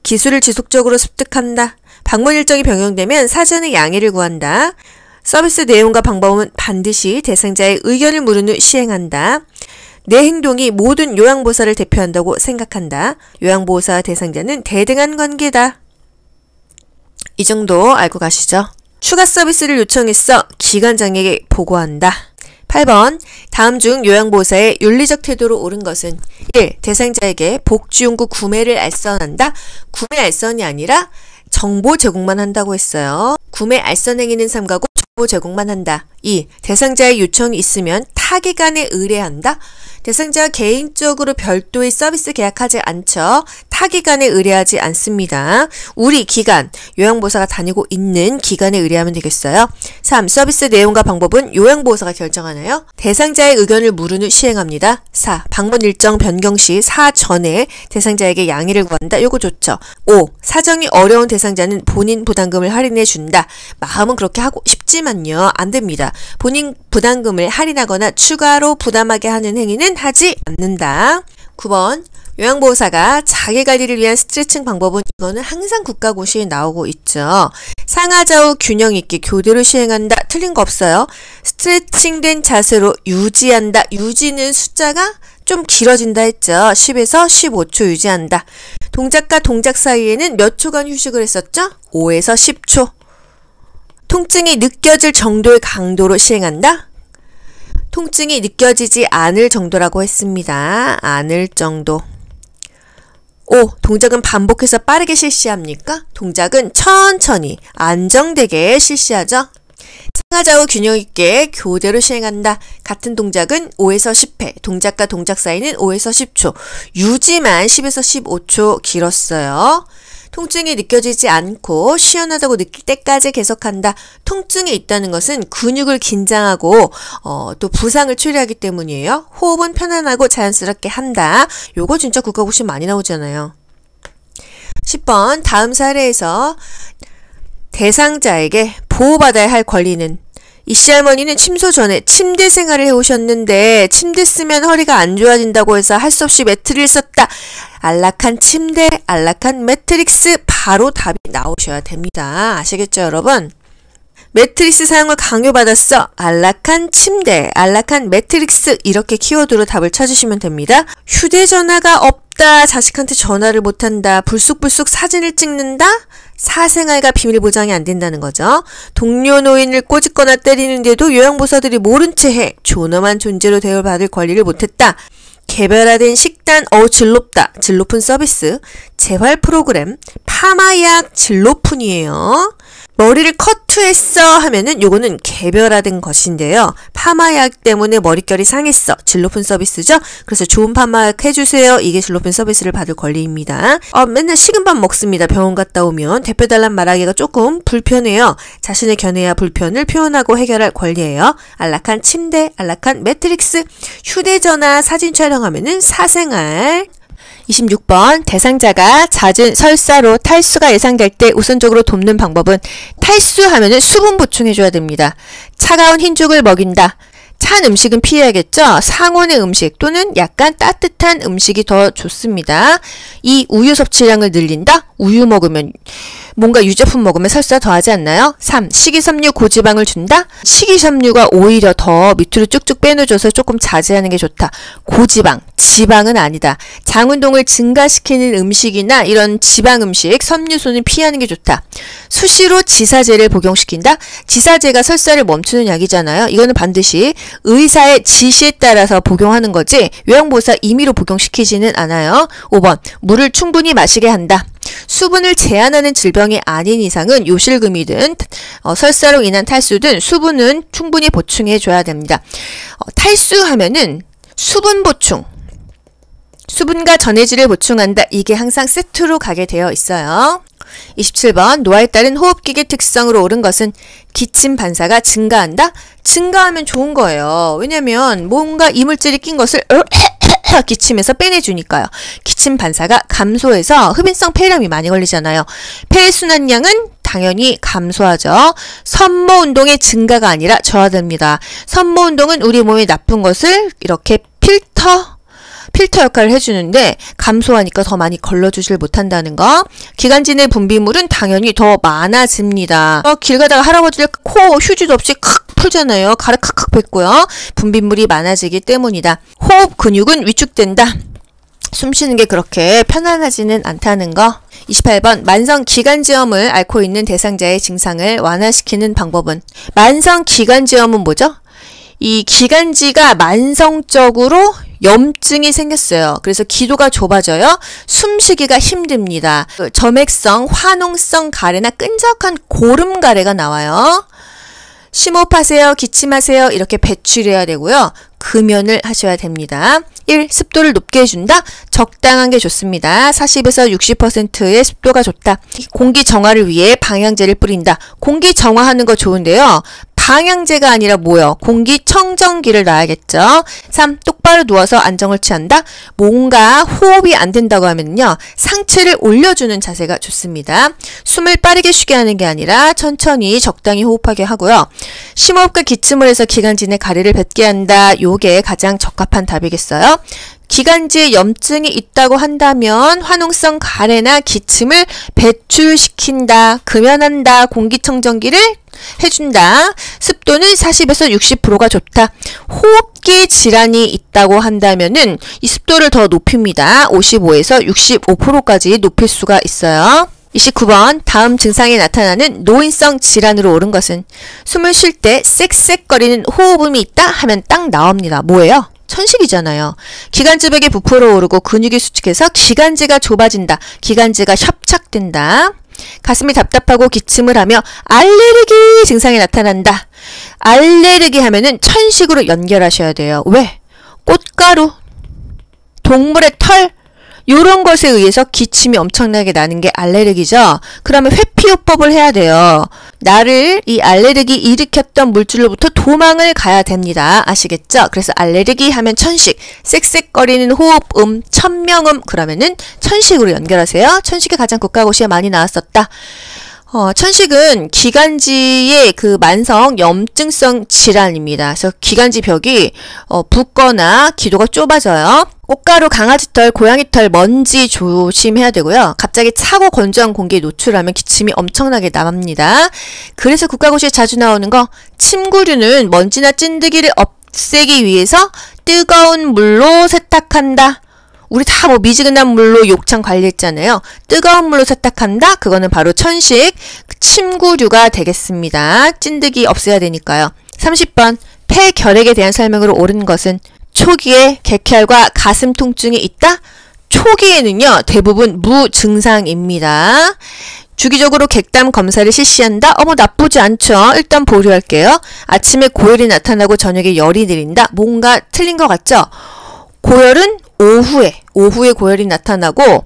기술을 지속적으로 습득한다. 방문 일정이 변경되면 사전에 양해를 구한다. 서비스 내용과 방법은 반드시 대상자의 의견을 물은 후 시행한다. 내 행동이 모든 요양보호사를 대표한다고 생각한다. 요양보호사와 대상자는 대등한 관계다. 이 정도 알고 가시죠? 추가 서비스를 요청했어 기관장에게 보고한다. 8번 다음 중 요양보호사의 윤리적 태도로 옳은 것은 1. 대상자에게 복지용구 구매를 알선한다. 구매 알선이 아니라 정보 제공만 한다고 했어요. 구매 알선 행위는 삼가고 정보 제공만 한다. 2. 대상자의 요청이 있으면 타기관에 의뢰한다. 대상자가 개인적으로 별도의 서비스 계약하지 않죠. 타기관에 의뢰하지 않습니다. 우리 기관, 요양보호사가 다니고 있는 기관에 의뢰하면 되겠어요. 3. 서비스 내용과 방법은 요양보호사가 결정하나요? 대상자의 의견을 물은 후 시행합니다. 4. 방문 일정 변경 시 사전에 대상자에게 양해를 구한다. 요거 좋죠. 5. 사정이 어려운 대상자는 본인 부담금을 할인해 준다. 마음은 그렇게 하고 싶지만요. 안 됩니다. 본인 부담금을 할인하거나 추가로 부담하게 하는 행위는 하지 않는다. 9번 요양보호사가 자기관리를 위한 스트레칭 방법은 이거는 항상 국가고시에 나오고 있죠. 상하좌우 균형 있게 교대로 시행한다. 틀린 거 없어요. 스트레칭된 자세로 유지한다. 유지는 숫자가 좀 길어진다 했죠. 10에서 15초 유지한다. 동작과 동작 사이에는 몇 초간 휴식을 했었죠? 5에서 10초. 통증이 느껴질 정도의 강도로 시행한다. 통증이 느껴지지 않을 정도라고 했습니다. 않을 정도. 5. 동작은 반복해서 빠르게 실시합니까? 동작은 천천히 안정되게 실시하죠. 상하좌우 균형 있게 교대로 시행한다. 같은 동작은 5에서 10회, 동작과 동작 사이는 5에서 10초, 유지만 10에서 15초 길었어요. 통증이 느껴지지 않고 시원하다고 느낄 때까지 계속한다. 통증이 있다는 것은 근육을 긴장하고 또 부상을 초래하기 때문이에요. 호흡은 편안하고 자연스럽게 한다. 요거 진짜 국가고시 많이 나오잖아요. 10번 다음 사례에서 대상자에게 보호받아야 할 권리는 이 시할머니는 침소 전에 침대 생활을 해오셨는데 침대 쓰면 허리가 안 좋아진다고 해서 할 수 없이 매트를 썼다. 안락한 침대, 안락한 매트릭스 바로 답이 나오셔야 됩니다. 아시겠죠 여러분? 매트릭스 사용을 강요받았어. 안락한 침대, 안락한 매트릭스 이렇게 키워드로 답을 찾으시면 됩니다. 휴대전화가 없다. 자식한테 전화를 못한다. 불쑥불쑥 사진을 찍는다. 사생활과 비밀 보장이 안 된다는 거죠. 동료 노인을 꼬집거나 때리는데도 요양보호사들이 모른 채 해 존엄한 존재로 대우받을 권리를 못했다. 개별화된 식단, 질 높다. 질 높은 서비스, 재활 프로그램, 파마약 질 높은이에요. 머리를 커트했어 하면은 요거는 개별화된 것인데요. 파마약 때문에 머릿결이 상했어. 질 높은 서비스죠. 그래서 좋은 파마약 해주세요. 이게 질 높은 서비스를 받을 권리입니다. 맨날 식은밥 먹습니다. 병원 갔다 오면 대표달란 말하기가 조금 불편해요. 자신의 견해와 불편을 표현하고 해결할 권리예요. 안락한 침대, 안락한 매트릭스, 휴대전화 사진 촬영하면은 사생활. 26번 대상자가 잦은 설사로 탈수가 예상될 때 우선적으로 돕는 방법은 탈수하면은 수분 보충해줘야 됩니다. 차가운 흰죽을 먹인다. 찬 음식은 피해야겠죠? 상온의 음식 또는 약간 따뜻한 음식이 더 좋습니다. 2. 우유 섭취량을 늘린다? 우유 먹으면 뭔가 유제품 먹으면 설사 더하지 않나요? 3. 식이섬유 고지방을 준다? 식이섬유가 오히려 더 밑으로 쭉쭉 빼내줘서 조금 자제하는 게 좋다. 고지방, 지방은 아니다. 장운동을 증가시키는 음식이나 이런 지방 음식, 섬유소는 피하는 게 좋다. 수시로 지사제를 복용시킨다? 지사제가 설사를 멈추는 약이잖아요. 이거는 반드시 의사의 지시에 따라서 복용하는 거지 요양보호사 임의로 복용시키지는 않아요. 5번. 물을 충분히 마시게 한다. 수분을 제한하는 질병이 아닌 이상은 요실금이든 설사로 인한 탈수든 수분은 충분히 보충해 줘야 됩니다. 탈수하면은 수분 보충, 수분과 전해질을 보충한다. 이게 항상 세트로 가게 되어 있어요. 27번. 노화에 따른 호흡기계 특성으로 옳은 것은 기침 반사가 증가한다? 증가하면 좋은 거예요. 왜냐면 뭔가 이물질이 낀 것을 기침에서 빼내주니까요. 기침 반사가 감소해서 흡인성 폐렴이 많이 걸리잖아요. 폐순환량은 당연히 감소하죠. 섬모 운동의 증가가 아니라 저하됩니다. 섬모 운동은 우리 몸에 나쁜 것을 이렇게 필터 역할을 해주는데 감소하니까 더 많이 걸러주질 못한다는 거. 기관지 내 분비물은 당연히 더 많아집니다. 길 가다가 할아버지를 코 휴지도 없이 칵 풀잖아요. 가래 칵칵 뱉고요. 분비물이 많아지기 때문이다. 호흡 근육은 위축된다. 숨 쉬는 게 그렇게 편안하지는 않다는 거. 28번. 만성 기관지염을 앓고 있는 대상자의 증상을 완화시키는 방법은? 만성 기관지염은 뭐죠? 이 기관지가 만성적으로 염증이 생겼어요. 그래서 기도가 좁아져요. 숨쉬기가 힘듭니다. 점액성, 화농성 가래나 끈적한 고름 가래가 나와요. 심호흡하세요. 기침하세요. 이렇게 배출해야 되고요. 금연을 하셔야 됩니다. 1. 습도를 높게 해준다? 적당한 게 좋습니다. 40에서 60%의 습도가 좋다. 공기 정화를 위해 방향제를 뿌린다. 공기 정화하는 거 좋은데요. 방향제가 아니라 뭐요? 공기청정기를 놔야겠죠. 3. 똑바로 누워서 안정을 취한다. 뭔가 호흡이 안 된다고 하면요. 상체를 올려주는 자세가 좋습니다. 숨을 빠르게 쉬게 하는 게 아니라 천천히 적당히 호흡하게 하고요. 심호흡과 기침을 해서 기관지 내 가래를 뱉게 한다. 요게 가장 적합한 답이겠어요. 기관지에 염증이 있다고 한다면 화농성 가래나 기침을 배출시킨다, 금연한다, 공기청정기를 해준다. 습도는 40에서 60%가 좋다. 호흡기 질환이 있다고 한다면은 이 습도를 더 높입니다. 55에서 65%까지 높일 수가 있어요. 29번. 다음 증상이 나타나는 노인성 질환으로 옳은 것은? 숨을 쉴 때 쌕쌕거리는 호흡음이 있다 하면 딱 나옵니다. 뭐예요? 천식이잖아요. 기관지벽이 부풀어 오르고 근육이 수축해서 기관지가 좁아진다. 기관지가 협착된다. 가슴이 답답하고 기침을 하며 알레르기 증상이 나타난다. 알레르기 하면은 천식으로 연결하셔야 돼요. 왜? 꽃가루, 동물의 털, 요런 것에 의해서 기침이 엄청나게 나는 게 알레르기죠. 그러면 회피요법을 해야 돼요. 나를 이 알레르기 일으켰던 물질로부터 도망을 가야 됩니다. 아시겠죠? 그래서 알레르기 하면 천식, 쌕쌕거리는 호흡음, 천명음 그러면은 천식으로 연결하세요. 천식이 가장 국가고시에 많이 나왔었다. 천식은 기관지의 그 만성 염증성 질환입니다. 그래서 기관지 벽이 붓거나 기도가 좁아져요. 꽃가루, 강아지털, 고양이털, 먼지 조심해야 되고요. 갑자기 차고 건조한 공기에 노출하면 기침이 엄청나게 남습니다. 그래서 국가고시에 자주 나오는 거, 침구류는 먼지나 찐득이를 없애기 위해서 뜨거운 물로 세탁한다. 우리 다 뭐 미지근한 물로 욕창 관리했잖아요. 뜨거운 물로 세탁한다? 그거는 바로 천식, 침구류가 되겠습니다. 찐득이 없애야 되니까요. 30번. 폐결핵에 대한 설명으로 옳은 것은? 초기에 객혈과 가슴 통증이 있다? 초기에는요, 대부분 무증상입니다. 주기적으로 객담 검사를 실시한다? 나쁘지 않죠. 일단 보류할게요. 아침에 고열이 나타나고 저녁에 열이 내린다? 뭔가 틀린 것 같죠? 고열은 오후에 고열이 나타나고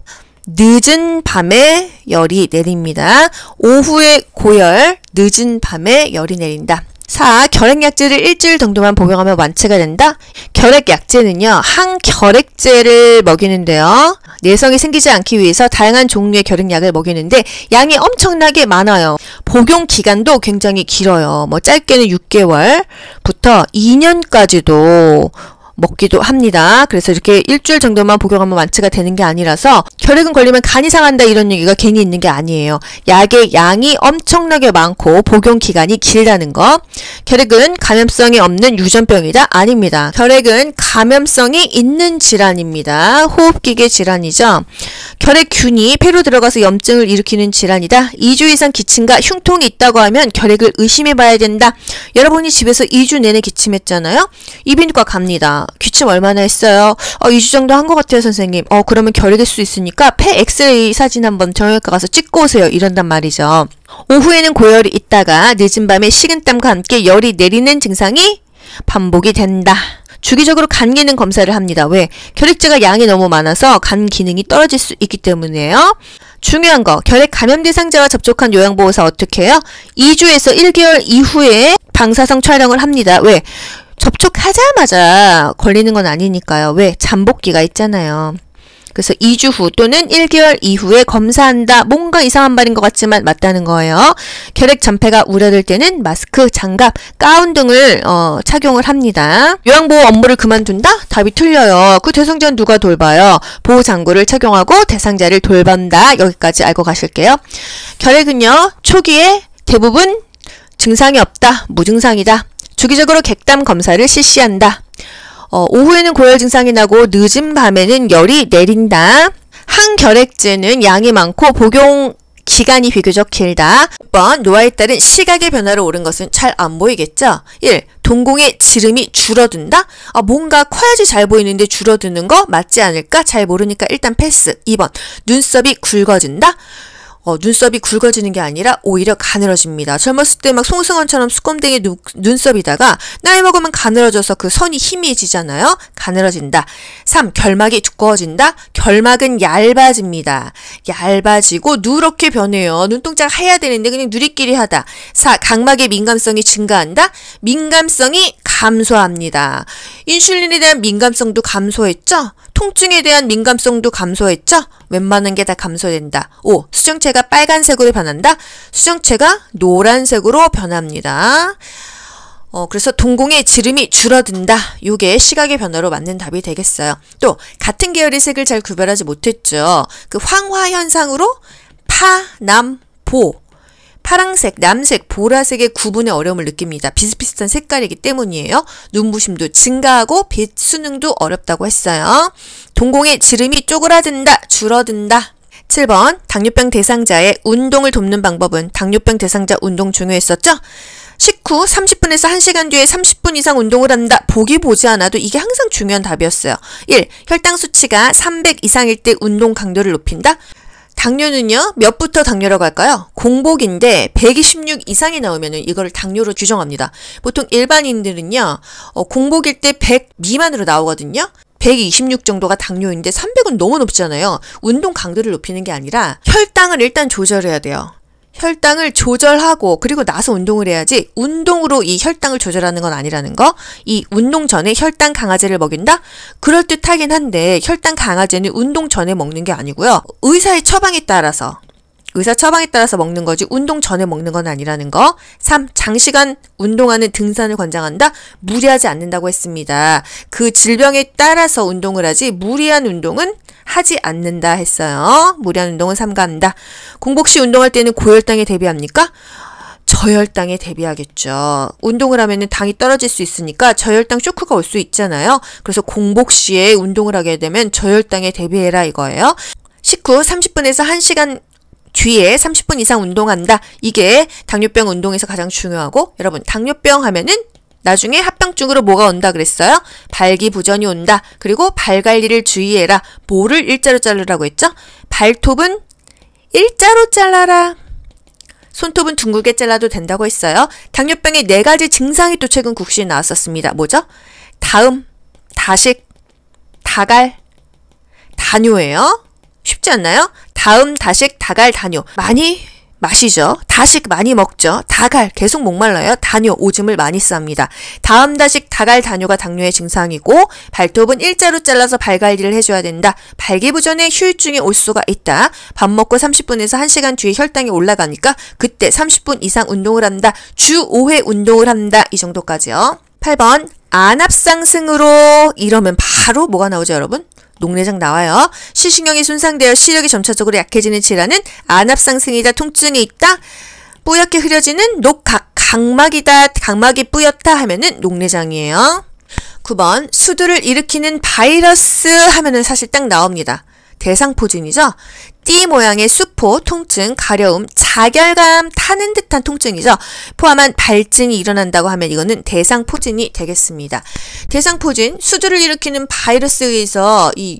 늦은 밤에 열이 내립니다. 오후에 고열, 늦은 밤에 열이 내린다. 4. 결핵약제를 일주일 정도만 복용하면 완치가 된다. 결핵약제는요, 항결핵제를 먹이는데요. 내성이 생기지 않기 위해서 다양한 종류의 결핵약을 먹이는데 양이 엄청나게 많아요. 복용 기간도 굉장히 길어요. 뭐 짧게는 6개월부터 2년까지도 먹기도 합니다. 그래서 이렇게 일주일 정도만 복용하면 완치가 되는 게 아니라서 결핵은 걸리면 간이 상한다 이런 얘기가 괜히 있는 게 아니에요. 약의 양이 엄청나게 많고 복용 기간이 길다는 거. 결핵은 감염성이 없는 유전병이다? 아닙니다. 결핵은 감염성이 있는 질환입니다. 호흡기계 질환이죠. 결핵균이 폐로 들어가서 염증을 일으키는 질환이다. 2주 이상 기침과 흉통이 있다고 하면 결핵을 의심해 봐야 된다. 여러분이 집에서 2주 내내 기침했잖아요. 이비인후과 갑니다. 기침 얼마나 했어요? 2주 정도 한 것 같아요, 선생님. 그러면 결핵일 수 있으니까 폐 엑스레이 사진 한번 정형외과 가서 찍고 오세요. 이런단 말이죠. 오후에는 고열이 있다가 늦은 밤에 식은땀과 함께 열이 내리는 증상이 반복이 된다. 주기적으로 간 기능 검사를 합니다. 왜? 결핵제가 양이 너무 많아서 간 기능이 떨어질 수 있기 때문이에요. 중요한 거, 결핵 감염 대상자와 접촉한 요양보호사 어떻게 해요? 2주에서 1개월 이후에 방사성 촬영을 합니다. 왜? 접촉하자마자 걸리는 건 아니니까요. 왜? 잠복기가 있잖아요. 그래서 2주 후 또는 1개월 이후에 검사한다. 뭔가 이상한 말인 것 같지만 맞다는 거예요. 결핵 전파가 우려될 때는 마스크, 장갑, 가운 등을 착용을 합니다. 요양보호 업무를 그만둔다? 답이 틀려요. 그 대상자는 누가 돌봐요? 보호장구를 착용하고 대상자를 돌본다. 여기까지 알고 가실게요. 결핵은요, 초기에 대부분 증상이 없다. 무증상이다. 주기적으로 객담 검사를 실시한다. 오후에는 고열 증상이 나고 늦은 밤에는 열이 내린다. 항결핵제는 양이 많고 복용 기간이 비교적 길다. 6번, 노화에 따른 시각의 변화로 오른 것은 잘 안 보이겠죠? 1. 동공의 지름이 줄어든다? 뭔가 커야지 잘 보이는데 줄어드는 거 맞지 않을까? 잘 모르니까 일단 패스. 2번, 눈썹이 굵어진다? 눈썹이 굵어지는 게 아니라 오히려 가늘어집니다. 젊었을 때 막 송승헌처럼 수검댕이 눈썹이다가 나이 먹으면 가늘어져서 그 선이 희미해지잖아요. 가늘어진다. 3. 결막이 두꺼워진다. 결막은 얇아집니다. 얇아지고 누렇게 변해요. 눈동자가 해야 되는데 그냥 누리끼리 하다. 4. 각막의 민감성이 증가한다. 민감성이 감소합니다. 인슐린에 대한 민감성도 감소했죠? 통증에 대한 민감성도 감소했죠? 웬만한 게 다 감소된다. 5. 수정체가 빨간색으로 변한다. 수정체가 노란색으로 변합니다. 그래서 동공의 지름이 줄어든다. 이게 시각의 변화로 맞는 답이 되겠어요. 또 같은 계열의 색을 잘 구별하지 못했죠. 그 황화 현상으로 파, 남, 보. 파랑색, 남색, 보라색의 구분에 어려움을 느낍니다. 비슷비슷한 색깔이기 때문이에요. 눈부심도 증가하고 빛 수능도 어렵다고 했어요. 동공의 지름이 쪼그라든다, 줄어든다. 7번, 당뇨병 대상자의 운동을 돕는 방법은 당뇨병 대상자 운동 중요했었죠? 식후 30분에서 1시간 뒤에 30분 이상 운동을 한다. 보기 보지 않아도 이게 항상 중요한 답이었어요. 1. 혈당 수치가 300 이상일 때 운동 강도를 높인다. 당뇨는요, 몇부터 당뇨라고 할까요? 공복인데 126 이상이 나오면은 이거를 당뇨로 규정합니다. 보통 일반인들은요, 공복일 때 100 미만으로 나오거든요. 126 정도가 당뇨인데 300은 너무 높잖아요. 운동 강도를 높이는 게 아니라 혈당을 일단 조절해야 돼요. 혈당을 조절하고 그리고 나서 운동을 해야지 운동으로 이 혈당을 조절하는 건 아니라는 거. 이 운동 전에 혈당 강화제를 먹인다? 그럴듯하긴 한데 혈당 강화제는 운동 전에 먹는 게 아니고요. 의사 처방에 따라서 먹는 거지 운동 전에 먹는 건 아니라는 거. 3. 장시간 운동하는 등산을 권장한다? 무리하지 않는다고 했습니다. 그 질병에 따라서 운동을 하지 무리한 운동은 하지 않는다 했어요. 무리한 운동은 삼가한다. 공복 시 운동할 때는 고혈당에 대비합니까? 저혈당에 대비하겠죠. 운동을 하면은 당이 떨어질 수 있으니까 저혈당 쇼크가 올 수 있잖아요. 그래서 공복 시에 운동을 하게 되면 저혈당에 대비해라 이거예요. 식후 30분에서 1시간 뒤에 30분 이상 운동한다. 이게 당뇨병 운동에서 가장 중요하고, 여러분 당뇨병 하면은 나중에 합병증으로 뭐가 온다 그랬어요? 발기부전이 온다. 그리고 발 관리를 주의해라. 볼을 일자로 자르라고 했죠? 발톱은 일자로 잘라라. 손톱은 둥글게 잘라도 된다고 했어요. 당뇨병의 4가지 증상이 또 최근 국시에 나왔었습니다. 뭐죠? 다음, 다식, 다갈, 다뇨예요. 쉽지 않나요? 다음, 다식, 다갈, 다뇨. 많이 마시죠. 다식 많이 먹죠. 다갈 계속 목말라요. 다뇨 오줌을 많이 쌉니다. 다음 다식 다갈 다뇨가 당뇨의 증상이고 발톱은 일자로 잘라서 발 관리를 해줘야 된다. 발기부전에 휴유증이 올 수가 있다. 밥 먹고 30분에서 1시간 뒤에 혈당이 올라가니까 그때 30분 이상 운동을 한다. 주 5회 운동을 한다. 이 정도까지요. 8번 안압상승으로 이러면 바로 뭐가 나오죠 여러분? 녹내장 나와요. 시신경이 손상되어 시력이 점차적으로 약해지는 질환은 안압상승이다. 통증이 있다. 뿌옇게 흐려지는 녹각, 각막이다. 각막이 뿌옇다 하면은 녹내장이에요. 9번 수두를 일으키는 바이러스 하면은 사실 딱 나옵니다. 대상포진이죠. 띠 모양의 수포, 통증, 가려움, 자결감, 타는 듯한 통증이죠. 포함한 발진이 일어난다고 하면 이거는 대상포진이 되겠습니다. 대상포진, 수두를 일으키는 바이러스에 의해서 이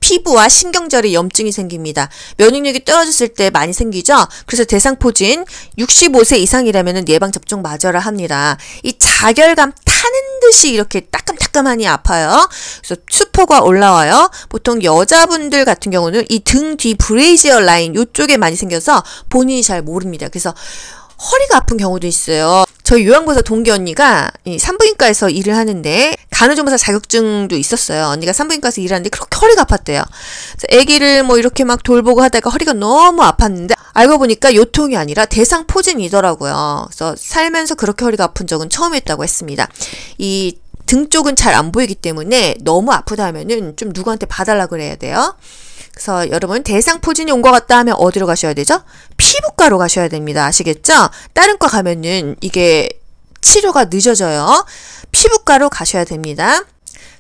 피부와 신경절에 염증이 생깁니다. 면역력이 떨어졌을 때 많이 생기죠. 그래서 대상포진 65세 이상이라면 예방접종 맞아라 합니다. 이 자결감 타는 듯이 이렇게 따끔따끔하니 아파요. 그래서 수포가 올라와요. 보통 여자분들 같은 경우는 이 등 뒤 브레이지어 라인 이쪽에 많이 생겨서 본인이 잘 모릅니다. 그래서 허리가 아픈 경우도 있어요. 저희 요양보사 동기 언니가 이 산부인과에서 일을 하는데 간호조무사 자격증도 있었어요. 언니가 산부인과에서 일하는데 그렇게 허리가 아팠대요. 그래서 아기를 뭐 이렇게 막 돌보고 하다가 허리가 너무 아팠는데 알고 보니까 요통이 아니라 대상포진이더라고요. 그래서 살면서 그렇게 허리가 아픈 적은 처음이었다고 했습니다. 이 등 쪽은 잘 안 보이기 때문에 너무 아프다 하면은 좀 누구한테 봐달라 그래야 돼요. 그래서 여러분 대상포진이 온 것 같다 하면 어디로 가셔야 되죠? 피부과로 가셔야 됩니다. 아시겠죠? 다른 과 가면은 이게 치료가 늦어져요. 피부과로 가셔야 됩니다.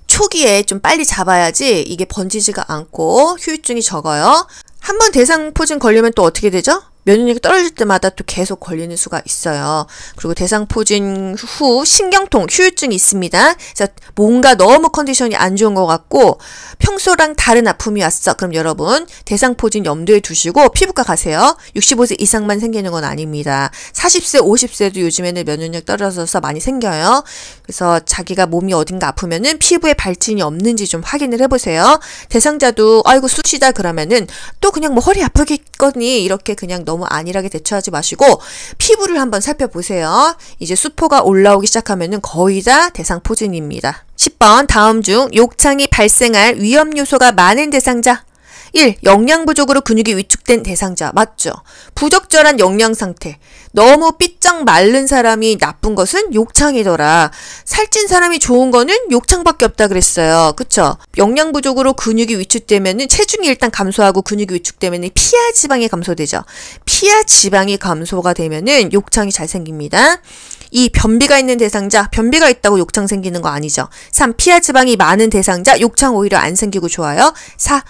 초기에 좀 빨리 잡아야지 이게 번지지가 않고 휴유증이 적어요. 한번 대상포진 걸리면 또 어떻게 되죠? 면역력이 떨어질 때마다 또 계속 걸리는 수가 있어요. 그리고 대상포진 후 신경통, 휴유증이 있습니다. 그래서 뭔가 너무 컨디션이 안 좋은 것 같고 평소랑 다른 아픔이 왔어. 그럼 여러분 대상포진 염두에 두시고 피부과 가세요. 65세 이상만 생기는 건 아닙니다. 40세, 50세도 요즘에는 면역력 떨어져서 많이 생겨요. 그래서 자기가 몸이 어딘가 아프면은 피부에 발진이 없는지 좀 확인을 해보세요. 대상자도 아이고 쑤시다 그러면은 또 그냥 뭐 허리 아프겠거니 이렇게 그냥 너무 안일하게 대처하지 마시고 피부를 한번 살펴보세요. 이제 수포가 올라오기 시작하면은 거의 다 대상포진입니다. 10번 다음 중 욕창이 발생할 위험 요소가 많은 대상자. 1. 영양 부족으로 근육이 위축된 대상자. 맞죠? 부적절한 영양 상태. 너무 삐쩍 마른 사람이 나쁜 것은 욕창이더라. 살찐 사람이 좋은 거는 욕창밖에 없다 그랬어요. 그쵸? 영양 부족으로 근육이 위축되면은 체중이 일단 감소하고 근육이 위축되면은 피하 지방이 감소되죠. 피하 지방이 감소가 되면은 욕창이 잘 생깁니다. 2. 변비가 있는 대상자. 변비가 있다고 욕창 생기는 거 아니죠. 3. 피하 지방이 많은 대상자. 욕창 오히려 안 생기고 좋아요. 4.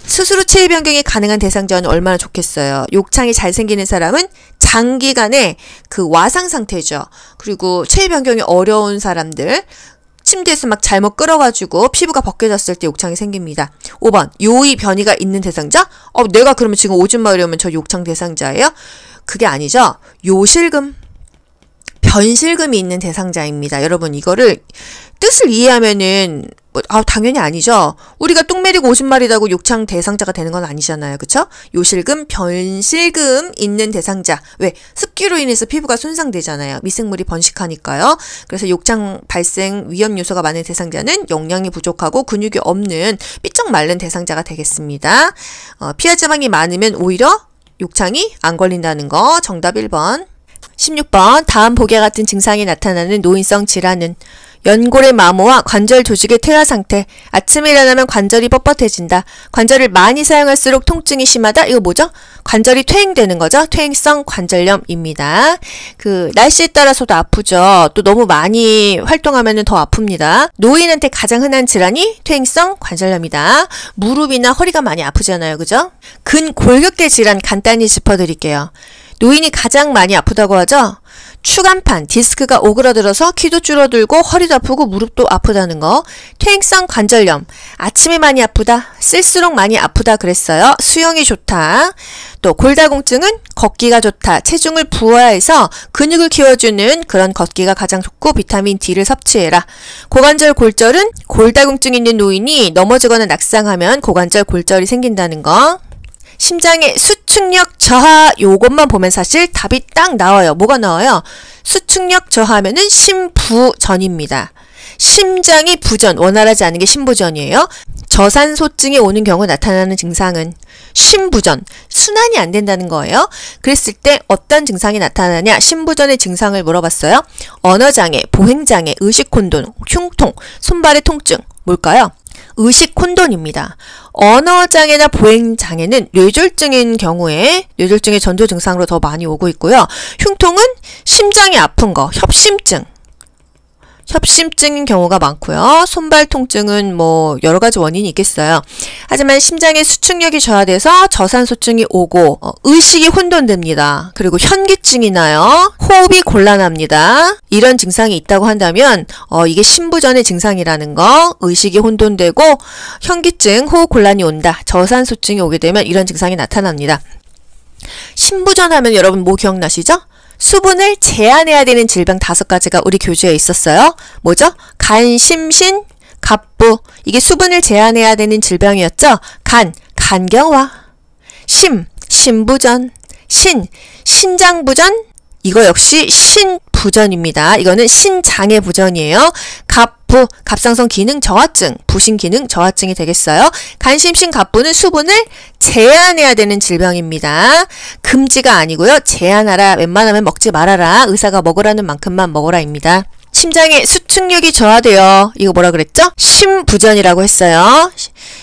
스스로 체위 변경이 가능한 대상자는 얼마나 좋겠어요. 욕창이 잘 생기는 사람은 장기간의 그 와상 상태죠. 그리고 체위 변경이 어려운 사람들 침대에서 막 잘못 끌어가지고 피부가 벗겨졌을 때 욕창이 생깁니다. 5번 요의 변이가 있는 대상자? 내가 그러면 지금 오줌 마려우면 저 욕창 대상자예요? 그게 아니죠. 요실금 변실금이 있는 대상자입니다. 여러분 이거를 뜻을 이해하면은 당연히 아니죠. 우리가 똥 매리고 오줌 마리다고 욕창 대상자가 되는 건 아니잖아요. 그쵸? 요실금, 변실금 있는 대상자. 왜? 습기로 인해서 피부가 손상되잖아요. 미생물이 번식하니까요. 그래서 욕창 발생 위험 요소가 많은 대상자는 영양이 부족하고 근육이 없는 삐쩍 마른 대상자가 되겠습니다. 피하 지방이 많으면 오히려 욕창이 안 걸린다는 거. 정답 1번. 16번 다음 보기와 같은 증상이 나타나는 노인성 질환은 연골의 마모와 관절 조직의 퇴화 상태. 아침에 일어나면 관절이 뻣뻣해진다. 관절을 많이 사용할수록 통증이 심하다. 이거 뭐죠? 관절이 퇴행되는 거죠. 퇴행성 관절염입니다. 그 날씨에 따라서도 아프죠. 또 너무 많이 활동하면 더 아픕니다. 노인한테 가장 흔한 질환이 퇴행성 관절염이다. 무릎이나 허리가 많이 아프잖아요. 그죠? 근골격계 질환 간단히 짚어드릴게요. 노인이 가장 많이 아프다고 하죠? 추간판, 디스크가 오그라들어서 키도 줄어들고 허리도 아프고 무릎도 아프다는 거. 퇴행성 관절염, 아침에 많이 아프다, 쓸수록 많이 아프다 그랬어요. 수영이 좋다. 또 골다공증은 걷기가 좋다. 체중을 부하해서 근육을 키워주는 그런 걷기가 가장 좋고 비타민 D를 섭취해라. 고관절 골절은 골다공증 있는 노인이 넘어지거나 낙상하면 고관절 골절이 생긴다는 거. 심장의 수축력 저하 요것만 보면 사실 답이 딱 나와요. 뭐가 나와요? 수축력 저하면은 심부전입니다. 심장이 부전, 원활하지 않은 게 심부전이에요. 저산소증이 오는 경우 나타나는 증상은 심부전, 순환이 안 된다는 거예요. 그랬을 때 어떤 증상이 나타나냐? 심부전의 증상을 물어봤어요. 언어장애, 보행장애, 의식혼돈, 흉통, 손발의 통증, 뭘까요? 의식혼돈입니다. 언어장애나 보행장애는 뇌졸중인 경우에 뇌졸중의 전조 증상으로 더 많이 오고 있고요. 흉통은 심장이 아픈 거, 협심증인 경우가 많고요. 손발 통증은 뭐 여러 가지 원인이 있겠어요. 하지만 심장의 수축력이 저하돼서 저산소증이 오고 의식이 혼돈됩니다. 그리고 현기증이 나요. 호흡이 곤란합니다. 이런 증상이 있다고 한다면 이게 심부전의 증상이라는 거, 의식이 혼돈되고 현기증, 호흡 곤란이 온다. 저산소증이 오게 되면 이런 증상이 나타납니다. 심부전 하면 여러분 뭐 기억나시죠? 수분을 제한해야 되는 질병 5가지가 우리 교재에 있었어요. 뭐죠? 간, 심, 신, 갑부. 이게 수분을 제한해야 되는 질병이었죠? 간, 간경화. 심, 심부전. 신, 신장부전. 이거 역시 신부전입니다. 이거는 신장애 부전이에요. 갑부, 갑상선 기능 저하증, 부신 기능 저하증이 되겠어요. 간심신 갑부는 수분을 제한해야 되는 질병입니다. 금지가 아니고요. 제한하라, 웬만하면 먹지 말아라, 의사가 먹으라는 만큼만 먹어라입니다. 심장의 수축력이 저하돼요. 이거 뭐라 그랬죠? 심부전이라고 했어요.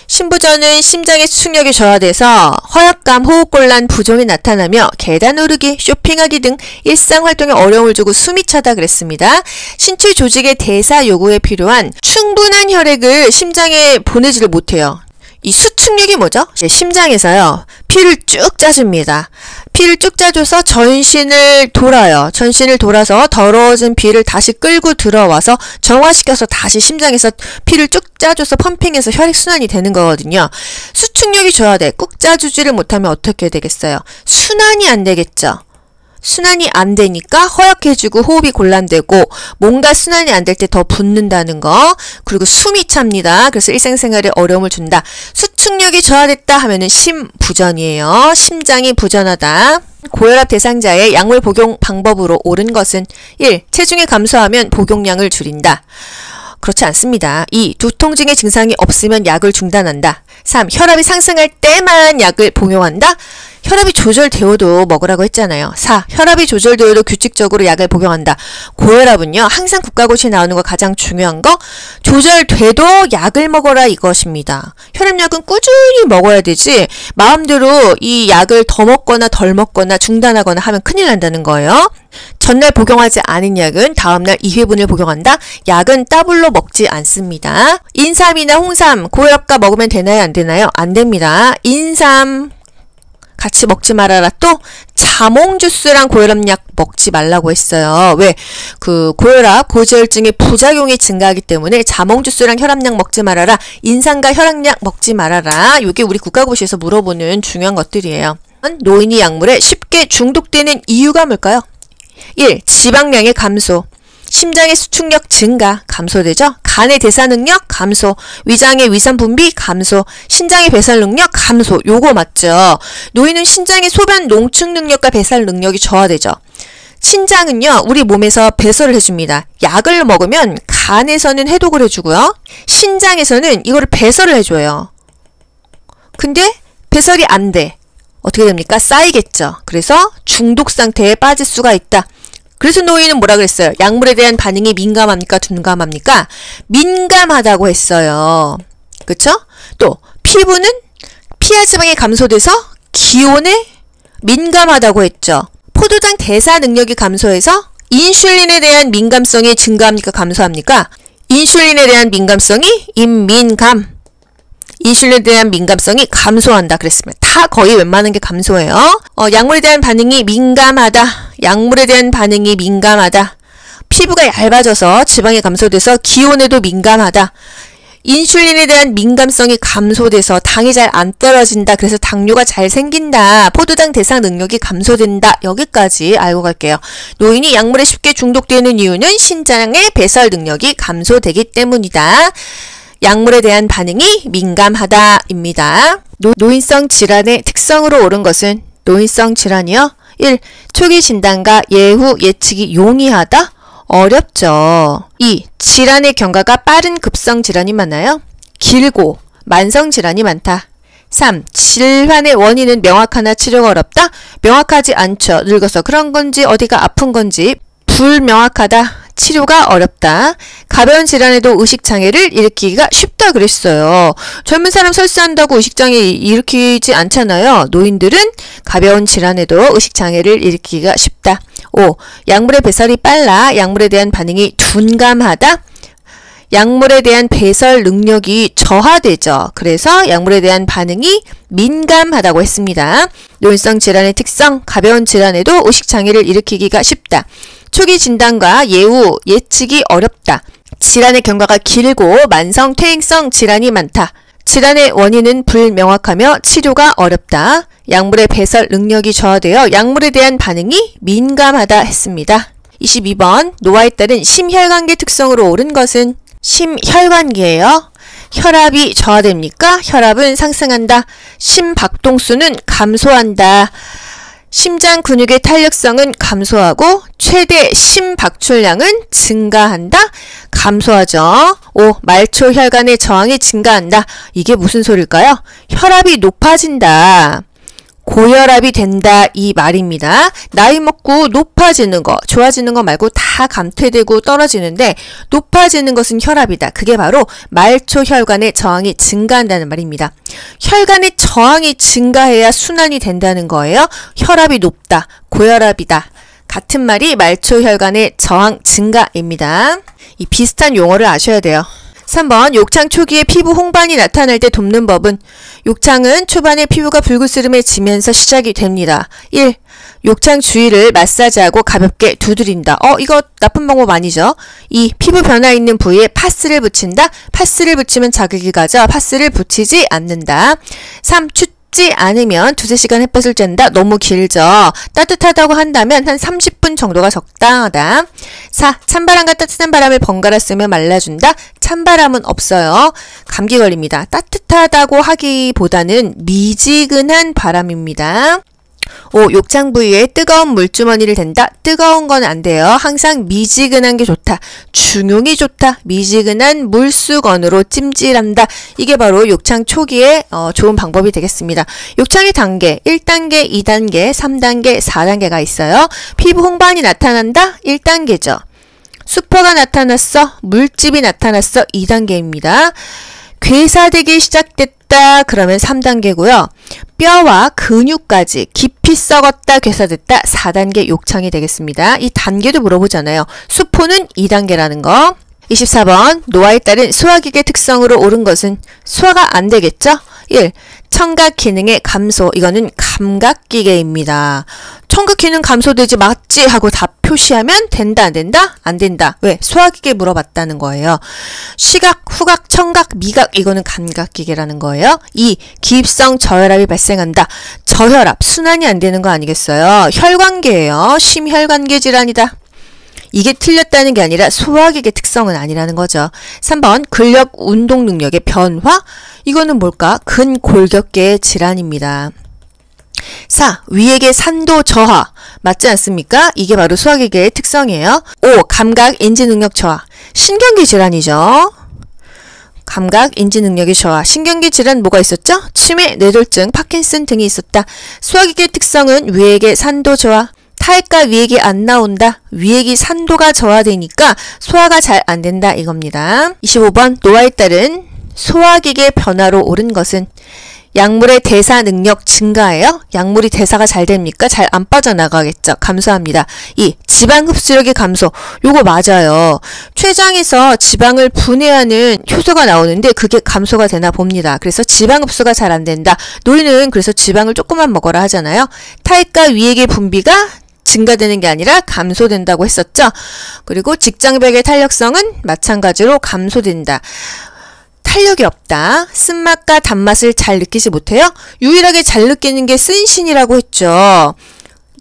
심부전은 심장의 수축력이 저하돼서 허약감, 호흡곤란, 부종이 나타나며 계단 오르기, 쇼핑하기 등 일상활동에 어려움을 주고 숨이 차다 그랬습니다. 신체 조직의 대사 요구에 필요한 충분한 혈액을 심장에 보내지를 못해요. 이 수축력이 뭐죠? 심장에서요, 피를 쭉 짜줍니다. 피를 쭉 짜줘서 전신을 돌아요. 전신을 돌아서 더러워진 피를 다시 끌고 들어와서 정화시켜서 다시 심장에서 피를 쭉 짜줘서 펌핑해서 혈액순환이 되는 거거든요. 수축력이 저하돼. 꾹 짜주지를 못하면 어떻게 되겠어요? 순환이 안 되겠죠. 순환이 안 되니까 허약해지고 호흡이 곤란되고 뭔가 순환이 안 될 때 더 붓는다는 거, 그리고 숨이 찹니다. 그래서 일상생활에 어려움을 준다. 수축력이 저하됐다 하면은 심부전이에요. 심장이 부전하다. 고혈압 대상자의 약물 복용 방법으로 옳은 것은 1. 체중이 감소하면 복용량을 줄인다. 그렇지 않습니다. 2. 두통증의 증상이 없으면 약을 중단한다. 3. 혈압이 상승할 때만 약을 복용한다. 혈압이 조절되어도 먹으라고 했잖아요. 4. 혈압이 조절되어도 규칙적으로 약을 복용한다. 고혈압은요, 항상 국가고시에 나오는 거 가장 중요한 거, 조절돼도 약을 먹어라 이것입니다. 혈압약은 꾸준히 먹어야 되지 마음대로 이 약을 더 먹거나 덜 먹거나 중단하거나 하면 큰일 난다는 거예요. 전날 복용하지 않은 약은 다음날 2회분을 복용한다. 약은 따블로 먹지 않습니다. 인삼이나 홍삼, 고혈압과 먹으면 되나요? 안 되나요? 안 됩니다. 인삼 같이 먹지 말아라. 또 자몽 주스랑 고혈압약 먹지 말라고 했어요. 왜? 그 고혈압, 고지혈증의 부작용이 증가하기 때문에 자몽 주스랑 혈압약 먹지 말아라. 인삼과 혈압약 먹지 말아라. 이게 우리 국가고시에서 물어보는 중요한 것들이에요. 노인이 약물에 쉽게 중독되는 이유가 뭘까요? 1. 지방량의 감소. 심장의 수축력 증가, 감소되죠? 간의 대사 능력 감소, 위장의 위산 분비 감소, 신장의 배설 능력 감소. 요거 맞죠? 노인은 신장의 소변 농축 능력과 배설 능력이 저하되죠. 신장은요, 우리 몸에서 배설을 해줍니다. 약을 먹으면 간에서는 해독을 해주고요. 신장에서는 이거를 배설을 해줘요. 근데 배설이 안 돼. 어떻게 됩니까? 쌓이겠죠. 그래서 중독 상태에 빠질 수가 있다. 그래서 노인은 뭐라 그랬어요? 약물에 대한 반응이 민감합니까? 둔감합니까? 민감하다고 했어요. 그쵸? 또 피부는 피하지방이 감소돼서 기온에 민감하다고 했죠. 포도당 대사 능력이 감소해서 인슐린에 대한 민감성이 증가합니까? 감소합니까? 인슐린에 대한 민감성이 인민감. 인슐린에 대한 민감성이 감소한다 그랬습니다. 다 거의 웬만한 게 감소해요. 약물에 대한 반응이 민감하다. 약물에 대한 반응이 민감하다. 피부가 얇아져서 지방이 감소돼서 기온에도 민감하다. 인슐린에 대한 민감성이 감소돼서 당이 잘 안 떨어진다. 그래서 당뇨가 잘 생긴다. 포도당 대사 능력이 감소된다. 여기까지 알고 갈게요. 노인이 약물에 쉽게 중독되는 이유는 신장의 배설 능력이 감소되기 때문이다. 약물에 대한 반응이 민감하다입니다. 노인성 질환의 특성으로 옳은 것은 노인성 질환이요. 1. 초기 진단과 예후 예측이 용이하다? 어렵죠. 2. 질환의 경과가 빠른 급성 질환이 많아요. 길고 만성 질환이 많다. 3. 질환의 원인은 명확하나 치료가 어렵다? 명확하지 않죠. 늙어서 그런 건지 어디가 아픈 건지 불명확하다. 치료가 어렵다. 가벼운 질환에도 의식장애를 일으키기가 쉽다 그랬어요. 젊은 사람 설사한다고 의식장애 일으키지 않잖아요. 노인들은 가벼운 질환에도 의식장애를 일으키기가 쉽다. 5. 약물의 배설이 빨라. 약물에 대한 반응이 둔감하다. 약물에 대한 배설 능력이 저하되죠. 그래서 약물에 대한 반응이 민감하다고 했습니다. 노인성 질환의 특성, 가벼운 질환에도 의식장애를 일으키기가 쉽다. 초기 진단과 예후 예측이 어렵다. 질환의 경과가 길고 만성 퇴행성 질환이 많다. 질환의 원인은 불명확하며 치료가 어렵다. 약물의 배설 능력이 저하되어 약물에 대한 반응이 민감하다 했습니다. 22번 노화에 따른 심혈관계 특성으로 옳은 것은 심혈관계예요. 혈압이 저하됩니까? 혈압은 상승한다. 심박동수는 감소한다. 심장 근육의 탄력성은 감소하고 최대 심박출량은 증가한다. 감소하죠. 5. 말초 혈관의 저항이 증가한다. 이게 무슨 소릴까요? 혈압이 높아진다. 고혈압이 된다 이 말입니다. 나이 먹고 높아지는 거, 좋아지는 거 말고 다 감퇴되고 떨어지는데 높아지는 것은 혈압이다. 그게 바로 말초 혈관의 저항이 증가한다는 말입니다. 혈관의 저항이 증가해야 순환이 된다는 거예요. 혈압이 높다, 고혈압이다. 같은 말이 말초 혈관의 저항 증가입니다. 이 비슷한 용어를 아셔야 돼요. 3번 욕창 초기에 피부 홍반이 나타날 때 돕는 법은 욕창은 초반에 피부가 불그스름해지면서 시작이 됩니다. 1. 욕창 주위를 마사지하고 가볍게 두드린다. 이거 나쁜 방법 아니죠? 2. 피부 변화 있는 부위에 파스를 붙인다. 파스를 붙이면 자극이 가죠. 파스를 붙이지 않는다. 3. 춥지 않으면 2-3시간 햇볕을 쬐다. 너무 길죠. 따뜻하다고 한다면 한 30분 정도가 적당하다. 4. 찬바람과 따뜻한 바람을 번갈아 쓰며 말라준다. 찬바람은 없어요. 감기 걸립니다. 따뜻하다고 하기보다는 미지근한 바람입니다. 5. 욕창 부위에 뜨거운 물주머니를 댄다. 뜨거운 건 안 돼요. 항상 미지근한 게 좋다. 중용이 좋다. 미지근한 물수건으로 찜질한다. 이게 바로 욕창 초기에 좋은 방법이 되겠습니다. 욕창의 단계 1단계, 2단계, 3단계, 4단계가 있어요. 피부 홍반이 나타난다. 1단계죠. 수포가 나타났어. 물집이 나타났어. 2단계입니다. 괴사되기 시작됐다. 그러면 3단계고요. 뼈와 근육까지 깊이 썩었다, 괴사됐다. 4단계 욕창이 되겠습니다. 이 단계도 물어보잖아요. 수포는 2단계라는 거. 24번 노화에 따른 소화기계 특성으로 옳은 것은 소화가 안 되겠죠? 1. 청각 기능의 감소. 이거는 감각기계입니다. 청각 기능 감소되지 맞지 하고 답 표시하면 된다 안 된다? 안 된다. 왜? 소화기계 물어봤다는 거예요. 시각, 후각, 청각, 미각 이거는 감각기계라는 거예요. 2. 기입성 저혈압이 발생한다. 저혈압, 순환이 안 되는 거 아니겠어요? 혈관계예요. 심혈관계 질환이다. 이게 틀렸다는 게 아니라 소화기계 특성은 아니라는 거죠. 3번 근력 운동 능력의 변화? 이거는 뭘까? 근골격계 질환입니다. 4. 위액의 산도 저하. 맞지 않습니까? 이게 바로 소화기계의 특성이에요. 5. 감각 인지 능력 저하. 신경계 질환이죠. 감각 인지 능력의 저하. 신경계 질환 뭐가 있었죠? 치매, 뇌졸중, 파킨슨 등이 있었다. 소화기계 특성은 위액의 산도 저하. 탈과 위액이 안 나온다. 위액이 산도가 저하되니까 소화가 잘 안 된다 이겁니다. 25번 노화에 따른 소화기계 변화로 옳은 것은 약물의 대사 능력 증가예요. 약물이 대사가 잘 됩니까? 잘 안 빠져나가겠죠. 감소합니다. 2. 지방 흡수력의 감소. 요거 맞아요. 췌장에서 지방을 분해하는 효소가 나오는데 그게 감소가 되나 봅니다. 그래서 지방 흡수가 잘 안 된다. 노인은 그래서 지방을 조금만 먹어라 하잖아요. 탈과 위액의 분비가 증가되는 게 아니라 감소된다고 했었죠. 그리고 직장벽의 탄력성은 마찬가지로 감소된다. 탄력이 없다. 쓴맛과 단맛을 잘 느끼지 못해요. 유일하게 잘 느끼는 게 쓴신이라고 했죠.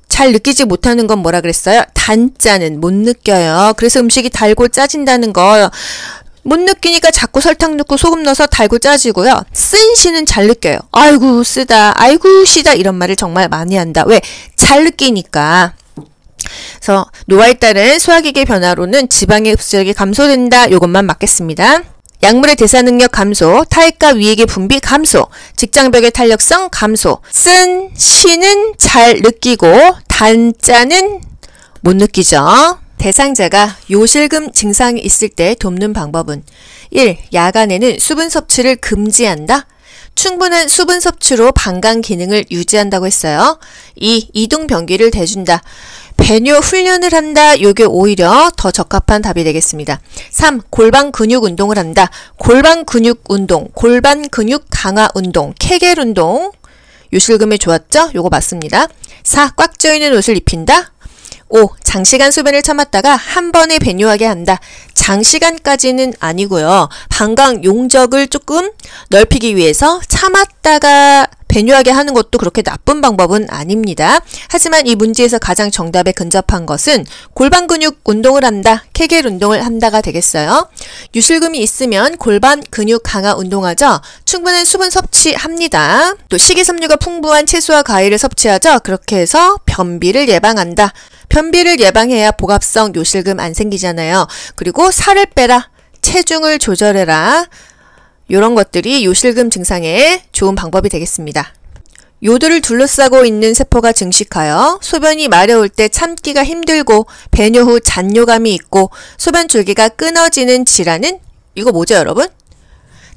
잘 느끼지 못하는 건 뭐라 그랬어요? 단짠은 못 느껴요. 그래서 음식이 달고 짜진다는 거 못 느끼니까 자꾸 설탕 넣고 소금 넣어서 달고 짜지고요. 쓴 시는 잘 느껴요. 아이고 쓰다, 아이고 시다 이런 말을 정말 많이 한다. 왜? 잘 느끼니까. 그래서 노화에 따른 소화기계 변화로는 지방의 흡수력이 감소된다. 요것만 맞겠습니다. 약물의 대사 능력 감소, 타액과 위액의 분비 감소, 직장벽의 탄력성 감소. 쓴 시는 잘 느끼고 단자는 못 느끼죠. 대상자가 요실금 증상이 있을 때 돕는 방법은 1. 야간에는 수분 섭취를 금지한다. 충분한 수분 섭취로 방광 기능을 유지한다고 했어요. 2. 이동 변기를 대준다. 배뇨 훈련을 한다. 요게 오히려 더 적합한 답이 되겠습니다. 3. 골반 근육 운동을 한다. 골반 근육 운동, 골반 근육 강화 운동, 케겔 운동. 요실금에 좋았죠? 요거 맞습니다. 4. 꽉 조이는 옷을 입힌다. 5. 장시간 소변을 참았다가 한 번에 배뇨하게 한다. 장시간까지는 아니고요. 방광 용적을 조금 넓히기 위해서 참았다가 배뇨하게 하는 것도 그렇게 나쁜 방법은 아닙니다. 하지만 이 문제에서 가장 정답에 근접한 것은 골반 근육 운동을 한다, 케겔 운동을 한다가 되겠어요. 유실금이 있으면 골반 근육 강화 운동하죠. 충분한 수분 섭취합니다. 또 식이섬유가 풍부한 채소와 과일을 섭취하죠. 그렇게 해서 변비를 예방한다. 변비를 예방해야 복압성 요실금 안 생기잖아요. 그리고 살을 빼라, 체중을 조절해라. 이런 것들이 요실금 증상에 좋은 방법이 되겠습니다. 요도를 둘러싸고 있는 세포가 증식하여 소변이 마려울 때 참기가 힘들고 배뇨 후 잔뇨감이 있고 소변 줄기가 끊어지는 질환은 이거 뭐죠 여러분?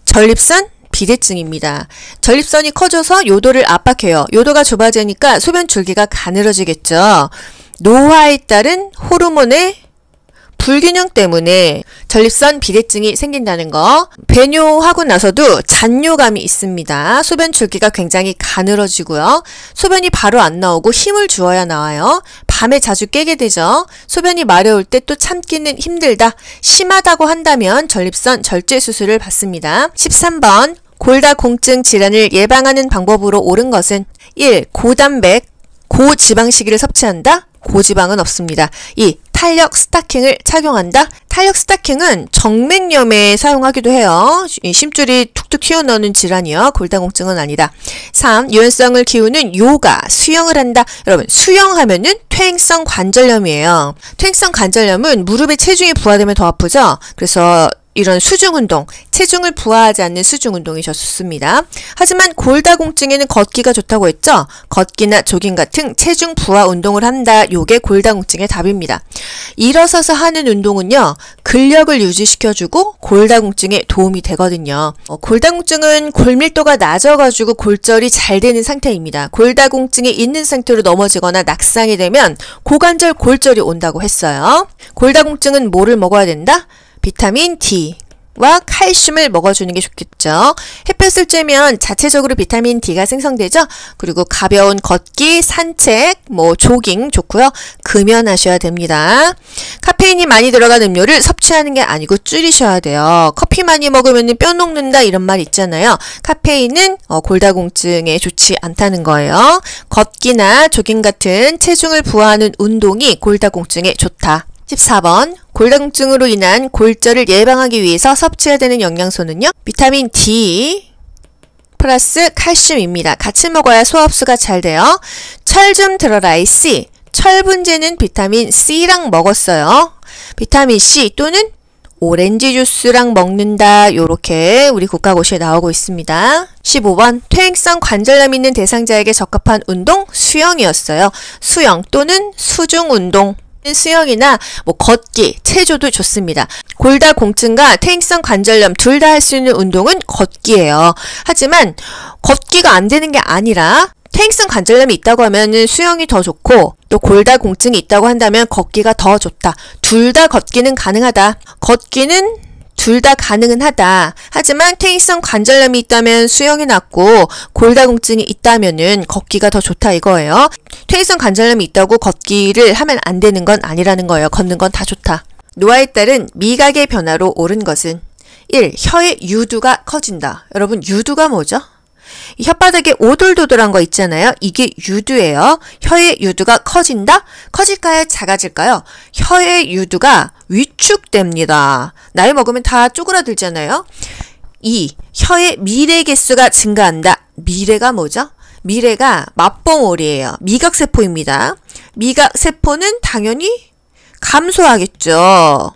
전립선 비대증입니다. 전립선이 커져서 요도를 압박해요. 요도가 좁아지니까 소변 줄기가 가늘어지겠죠. 노화에 따른 호르몬의 불균형 때문에 전립선 비대증이 생긴다는 거. 배뇨하고 나서도 잔뇨감이 있습니다. 소변 줄기가 굉장히 가늘어지고요. 소변이 바로 안 나오고 힘을 주어야 나와요. 밤에 자주 깨게 되죠. 소변이 마려울 때 또 참기는 힘들다. 심하다고 한다면 전립선 절제 수술을 받습니다. 13번 골다공증 질환을 예방하는 방법으로 옳은 것은 1. 고단백, 고지방식을 섭취한다. 고지방은 없습니다. 2. 탄력 스타킹을 착용한다. 탄력 스타킹은 정맥염에 사용하기도 해요. 심줄이 툭툭 튀어나오는 질환이요. 골다공증은 아니다. 3. 유연성을 키우는 요가, 수영을 한다. 여러분 수영하면은 퇴행성 관절염이에요. 퇴행성 관절염은 무릎에 체중이 부하되면 더 아프죠. 그래서 이런 수중운동, 체중을 부하하지 않는 수중운동이 좋습니다. 하지만 골다공증에는 걷기가 좋다고 했죠? 걷기나 조깅 같은 체중 부하 운동을 한다. 요게 골다공증의 답입니다. 일어서서 하는 운동은요, 근력을 유지시켜주고 골다공증에 도움이 되거든요. 골다공증은 골밀도가 낮아가지고 골절이 잘 되는 상태입니다. 골다공증이 있는 상태로 넘어지거나 낙상이 되면 고관절 골절이 온다고 했어요. 골다공증은 뭐를 먹어야 된다? 비타민 D와 칼슘을 먹어주는 게 좋겠죠. 햇볕을 쬐면 자체적으로 비타민 D가 생성되죠. 그리고 가벼운 걷기, 산책, 조깅 좋고요. 금연하셔야 됩니다. 카페인이 많이 들어간 음료를 섭취하는 게 아니고 줄이셔야 돼요. 커피 많이 먹으면 뼈 녹는다 이런 말 있잖아요. 카페인은 골다공증에 좋지 않다는 거예요. 걷기나 조깅 같은 체중을 부하하는 운동이 골다공증에 좋다. 14번 골다공증으로 인한 골절을 예방하기 위해서 섭취해야 되는 영양소는요. 비타민 D 플러스 칼슘입니다. 같이 먹어야 소화 흡수가 잘 돼요. 철 좀 들어라 C. 철 분재는 비타민 C랑 먹었어요. 비타민 C 또는 오렌지 주스랑 먹는다. 요렇게 우리 국가고시에 나오고 있습니다. 15번 퇴행성 관절염 있는 대상자에게 적합한 운동 수영이었어요. 수영 또는 수중 운동. 수영이나 걷기, 체조도 좋습니다. 골다공증과 퇴행성 관절염 둘 다 할 수 있는 운동은 걷기예요. 하지만 걷기가 안 되는 게 아니라 퇴행성 관절염이 있다고 하면 수영이 더 좋고 또 골다공증이 있다고 한다면 걷기가 더 좋다. 둘 다 걷기는 가능하다. 걷기는 둘 다 가능은 하다. 하지만 퇴행성 관절염이 있다면 수영이 낫고 골다공증이 있다면은 걷기가 더 좋다 이거예요. 퇴행성 관절염이 있다고 걷기를 하면 안 되는 건 아니라는 거예요. 걷는 건 다 좋다. 노화에 따른 미각의 변화로 옳은 것은 1. 혀의 유두가 커진다. 여러분 유두가 뭐죠? 이 혓바닥에 오돌도돌한 거 있잖아요. 이게 유두예요. 혀의 유두가 커진다? 커질까요? 작아질까요? 혀의 유두가 위축됩니다. 나이 먹으면 다 쪼그라들잖아요. 2. 혀의 미래 개수가 증가한다. 미래가 뭐죠? 미래가 맞봉오리예요. 미각세포입니다. 미각세포는 당연히 감소하겠죠.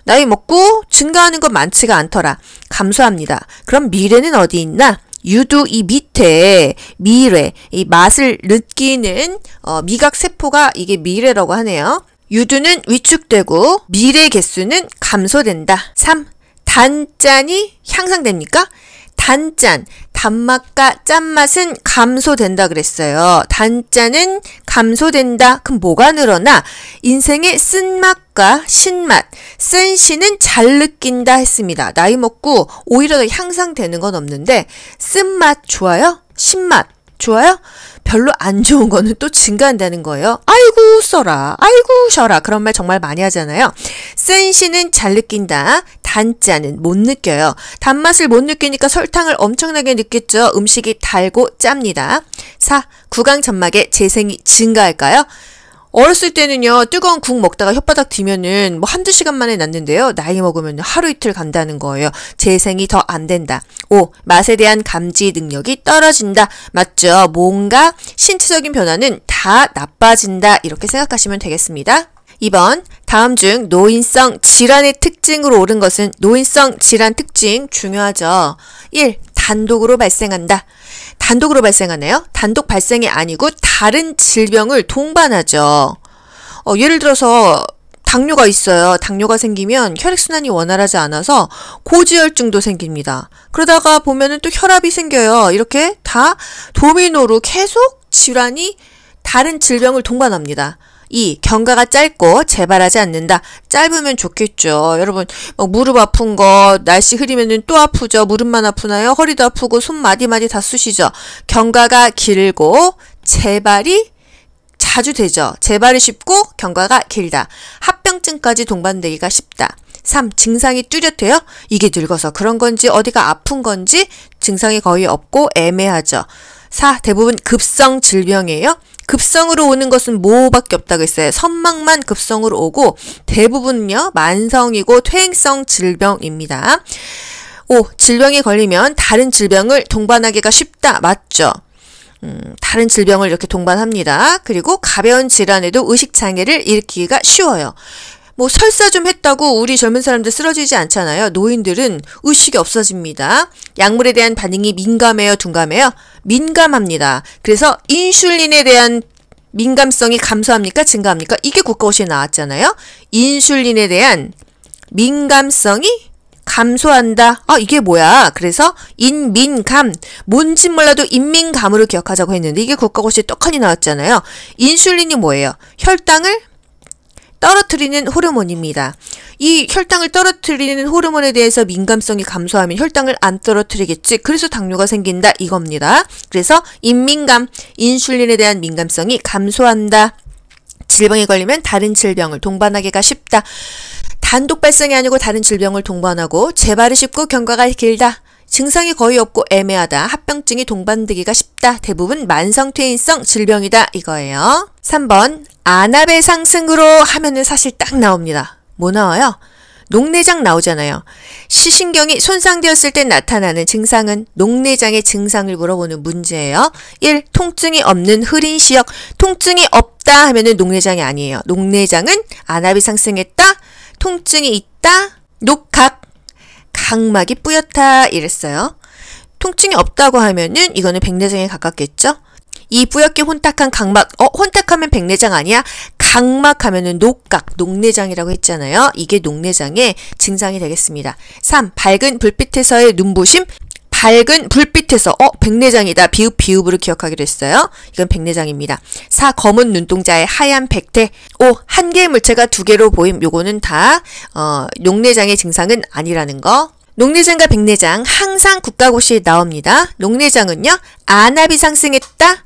나이 먹고 증가하는 건 많지가 않더라. 감소합니다. 그럼 미래는 어디 있나? 유두 이 밑에 미래, 이 맛을 느끼는 미각세포가 이게 미래라고 하네요. 유두는 위축되고 미래 개수는 감소된다. 3. 단짠이 향상됩니까? 단짠, 단맛과 짠맛은 감소된다 그랬어요. 단짠은 감소된다. 그럼 뭐가 늘어나? 인생의 쓴맛과 신맛, 쓴시는 잘 느낀다 했습니다. 나이 먹고 오히려 더 향상되는 건 없는데 쓴맛 좋아요? 신맛 좋아요? 별로 안 좋은 거는 또 증가한다는 거예요. 아이고 써라, 아이고 쉬어라, 그런 말 정말 많이 하잖아요. 쓴시는 잘 느낀다. 단짠은 못 느껴요. 단맛을 못 느끼니까 설탕을 엄청나게 느꼈죠. 음식이 달고 짭니다. 4. 구강점막의 재생이 증가할까요? 어렸을 때는요, 뜨거운 국 먹다가 혓바닥 뒤면은 뭐 한두 시간 만에 났는데요. 나이 먹으면 하루 이틀 간다는 거예요. 재생이 더 안 된다. 5. 맛에 대한 감지 능력이 떨어진다. 맞죠? 뭔가 신체적인 변화는 다 나빠진다. 이렇게 생각하시면 되겠습니다. 2번, 다음 중 노인성 질환의 특징으로 옳은 것은 노인성 질환 특징 중요하죠. 1. 단독으로 발생한다. 단독으로 발생하네요. 단독 발생이 아니고 다른 질병을 동반하죠. 예를 들어서 당뇨가 있어요. 당뇨가 생기면 혈액순환이 원활하지 않아서 고지혈증도 생깁니다. 그러다가 보면은 또 혈압이 생겨요. 이렇게 다 도미노로 계속 질환이 다른 질병을 동반합니다. 2. 경과가 짧고 재발하지 않는다. 짧으면 좋겠죠. 여러분 무릎 아픈 거 날씨 흐리면 또 아프죠. 무릎만 아프나요? 허리도 아프고 손 마디마디 다 쑤시죠. 경과가 길고 재발이 자주 되죠. 재발이 쉽고 경과가 길다. 합병증까지 동반되기가 쉽다. 3. 증상이 뚜렷해요. 이게 늙어서 그런 건지 어디가 아픈 건지 증상이 거의 없고 애매하죠. 4. 대부분 급성 질병이에요. 급성으로 오는 것은 뭐밖에 없다고 했어요. 선망만 급성으로 오고 대부분은요 만성이고 퇴행성 질병입니다. 5. 질병에 걸리면 다른 질병을 동반하기가 쉽다. 맞죠? 다른 질병을 이렇게 동반합니다. 그리고 가벼운 질환에도 의식장애를 일으키기가 쉬워요. 뭐 설사 좀 했다고 우리 젊은 사람들 쓰러지지 않잖아요. 노인들은 의식이 없어집니다. 약물에 대한 반응이 민감해요, 둔감해요? 민감합니다. 그래서 인슐린에 대한 민감성이 감소합니까? 증가합니까? 이게 국가고시에 나왔잖아요. 인슐린에 대한 민감성이 감소한다. 이게 뭐야? 그래서 인민감. 뭔지 몰라도 인민감으로 기억하자고 했는데 이게 국가고시에 떡하니 나왔잖아요. 인슐린이 뭐예요? 혈당을 떨어뜨리는 호르몬입니다. 이 혈당을 떨어뜨리는 호르몬에 대해서 민감성이 감소하면 혈당을 안 떨어뜨리겠지. 그래서 당뇨가 생긴다 이겁니다. 그래서 인민감, 인슐린에 대한 민감성이 감소한다. 질병에 걸리면 다른 질병을 동반하기가 쉽다. 단독 발생이 아니고 다른 질병을 동반하고 재발이 쉽고 경과가 길다. 증상이 거의 없고 애매하다. 합병증이 동반되기가 쉽다. 대부분 만성퇴행성 질병이다. 이거예요. 3번 안압의 상승으로 하면은 사실 딱 나옵니다. 뭐 나와요? 녹내장 나오잖아요. 시신경이 손상되었을 때 나타나는 증상은 녹내장의 증상을 물어보는 문제예요. 1. 통증이 없는 흐린 시역. 통증이 없다 하면은 녹내장이 아니에요. 녹내장은 안압이 상승했다. 통증이 있다. 녹각. 각막이 뿌옇다 이랬어요. 통증이 없다고 하면은 이거는 백내장에 가깝겠죠? 이 뿌옇게 혼탁한 각막, 혼탁하면 백내장 아니야? 각막 하면은 녹각, 녹내장이라고 했잖아요. 이게 녹내장의 증상이 되겠습니다. 3. 밝은 불빛에서의 눈부심. 밝은 불빛에서 백내장이다. 비읍으로 기억하기로 했어요. 이건 백내장입니다. 4. 검은 눈동자의 하얀 백태. 5. 한 개의 물체가 두 개로 보임. 요거는 다 녹내장의 증상은 아니라는 거. 녹내장과 백내장 항상 국가고시에 나옵니다. 녹내장은요. 안압이 상승했다.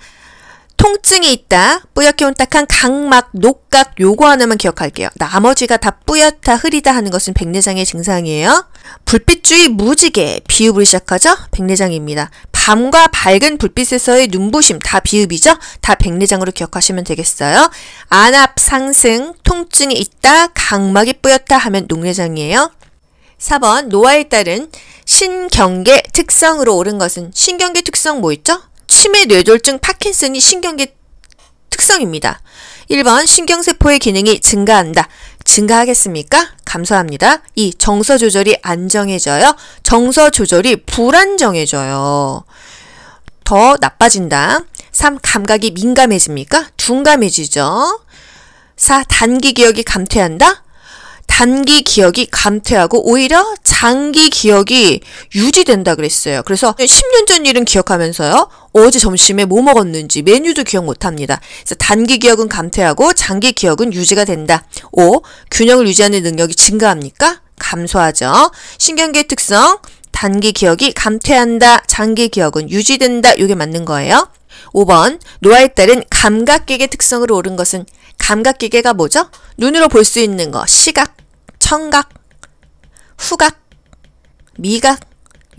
통증이 있다. 뿌옇게 혼탁한 각막, 녹각 요거 하나만 기억할게요. 나머지가 다 뿌옇다, 흐리다 하는 것은 백내장의 증상이에요. 불빛주의 무지개, 비읍으로 시작하죠? 백내장입니다. 밤과 밝은 불빛에서의 눈부심 다 비읍이죠? 다 백내장으로 기억하시면 되겠어요. 안압 상승, 통증이 있다, 각막이 뿌옇다 하면 녹내장이에요. 4번 노화에 따른 신경계 특성으로 옳은 것은 신경계 특성 뭐 있죠? 치매, 뇌졸중, 파킨슨이 신경계 특성입니다. 1번 신경세포의 기능이 증가한다. 증가하겠습니까? 감소합니다. 2. 정서 조절이 안정해져요. 정서 조절이 불안정해져요. 더 나빠진다. 3. 감각이 민감해집니까? 둔감해지죠. 4. 단기 기억이 감퇴한다. 단기 기억이 감퇴하고 오히려 장기 기억이 유지된다 그랬어요. 그래서 10년 전 일은 기억하면서요. 어제 점심에 뭐 먹었는지 메뉴도 기억 못합니다. 그래서 단기 기억은 감퇴하고 장기 기억은 유지가 된다. 5. 균형을 유지하는 능력이 증가합니까? 감소하죠. 신경계 특성 단기 기억이 감퇴한다. 장기 기억은 유지된다. 이게 맞는 거예요. 5번 노화에 따른 감각기계 특성으로 옳은 것은 감각기계가 뭐죠? 눈으로 볼 수 있는 거 시각, 청각, 후각, 미각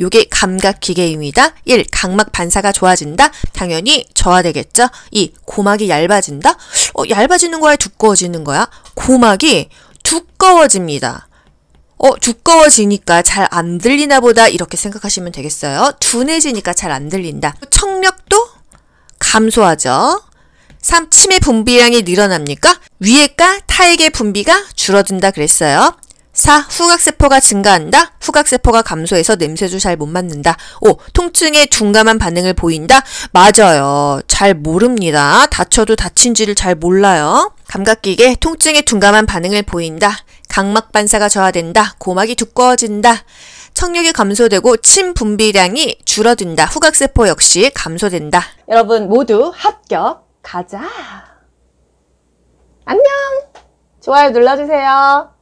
요게 감각기계입니다. 1. 각막 반사가 좋아진다. 당연히 저하되겠죠. 2. 고막이 얇아진다. 얇아지는 거야? 두꺼워지는 거야? 고막이 두꺼워집니다. 두꺼워지니까 잘 안 들리나 보다 이렇게 생각하시면 되겠어요. 둔해지니까 잘 안 들린다. 청력도 감소하죠. 3. 침의 분비량이 늘어납니까? 위액과 타액의 분비가 줄어든다 그랬어요. 4. 후각세포가 증가한다. 후각세포가 감소해서 냄새도 잘 못 맡는다. 5. 통증에 둔감한 반응을 보인다. 맞아요. 잘 모릅니다. 다쳐도 다친지를 잘 몰라요. 감각기계 통증에 둔감한 반응을 보인다. 각막 반사가 저하된다. 고막이 두꺼워진다. 청력이 감소되고 침 분비량이 줄어든다. 후각세포 역시 감소된다. 여러분 모두 합격. 가자. 안녕. 좋아요 눌러주세요.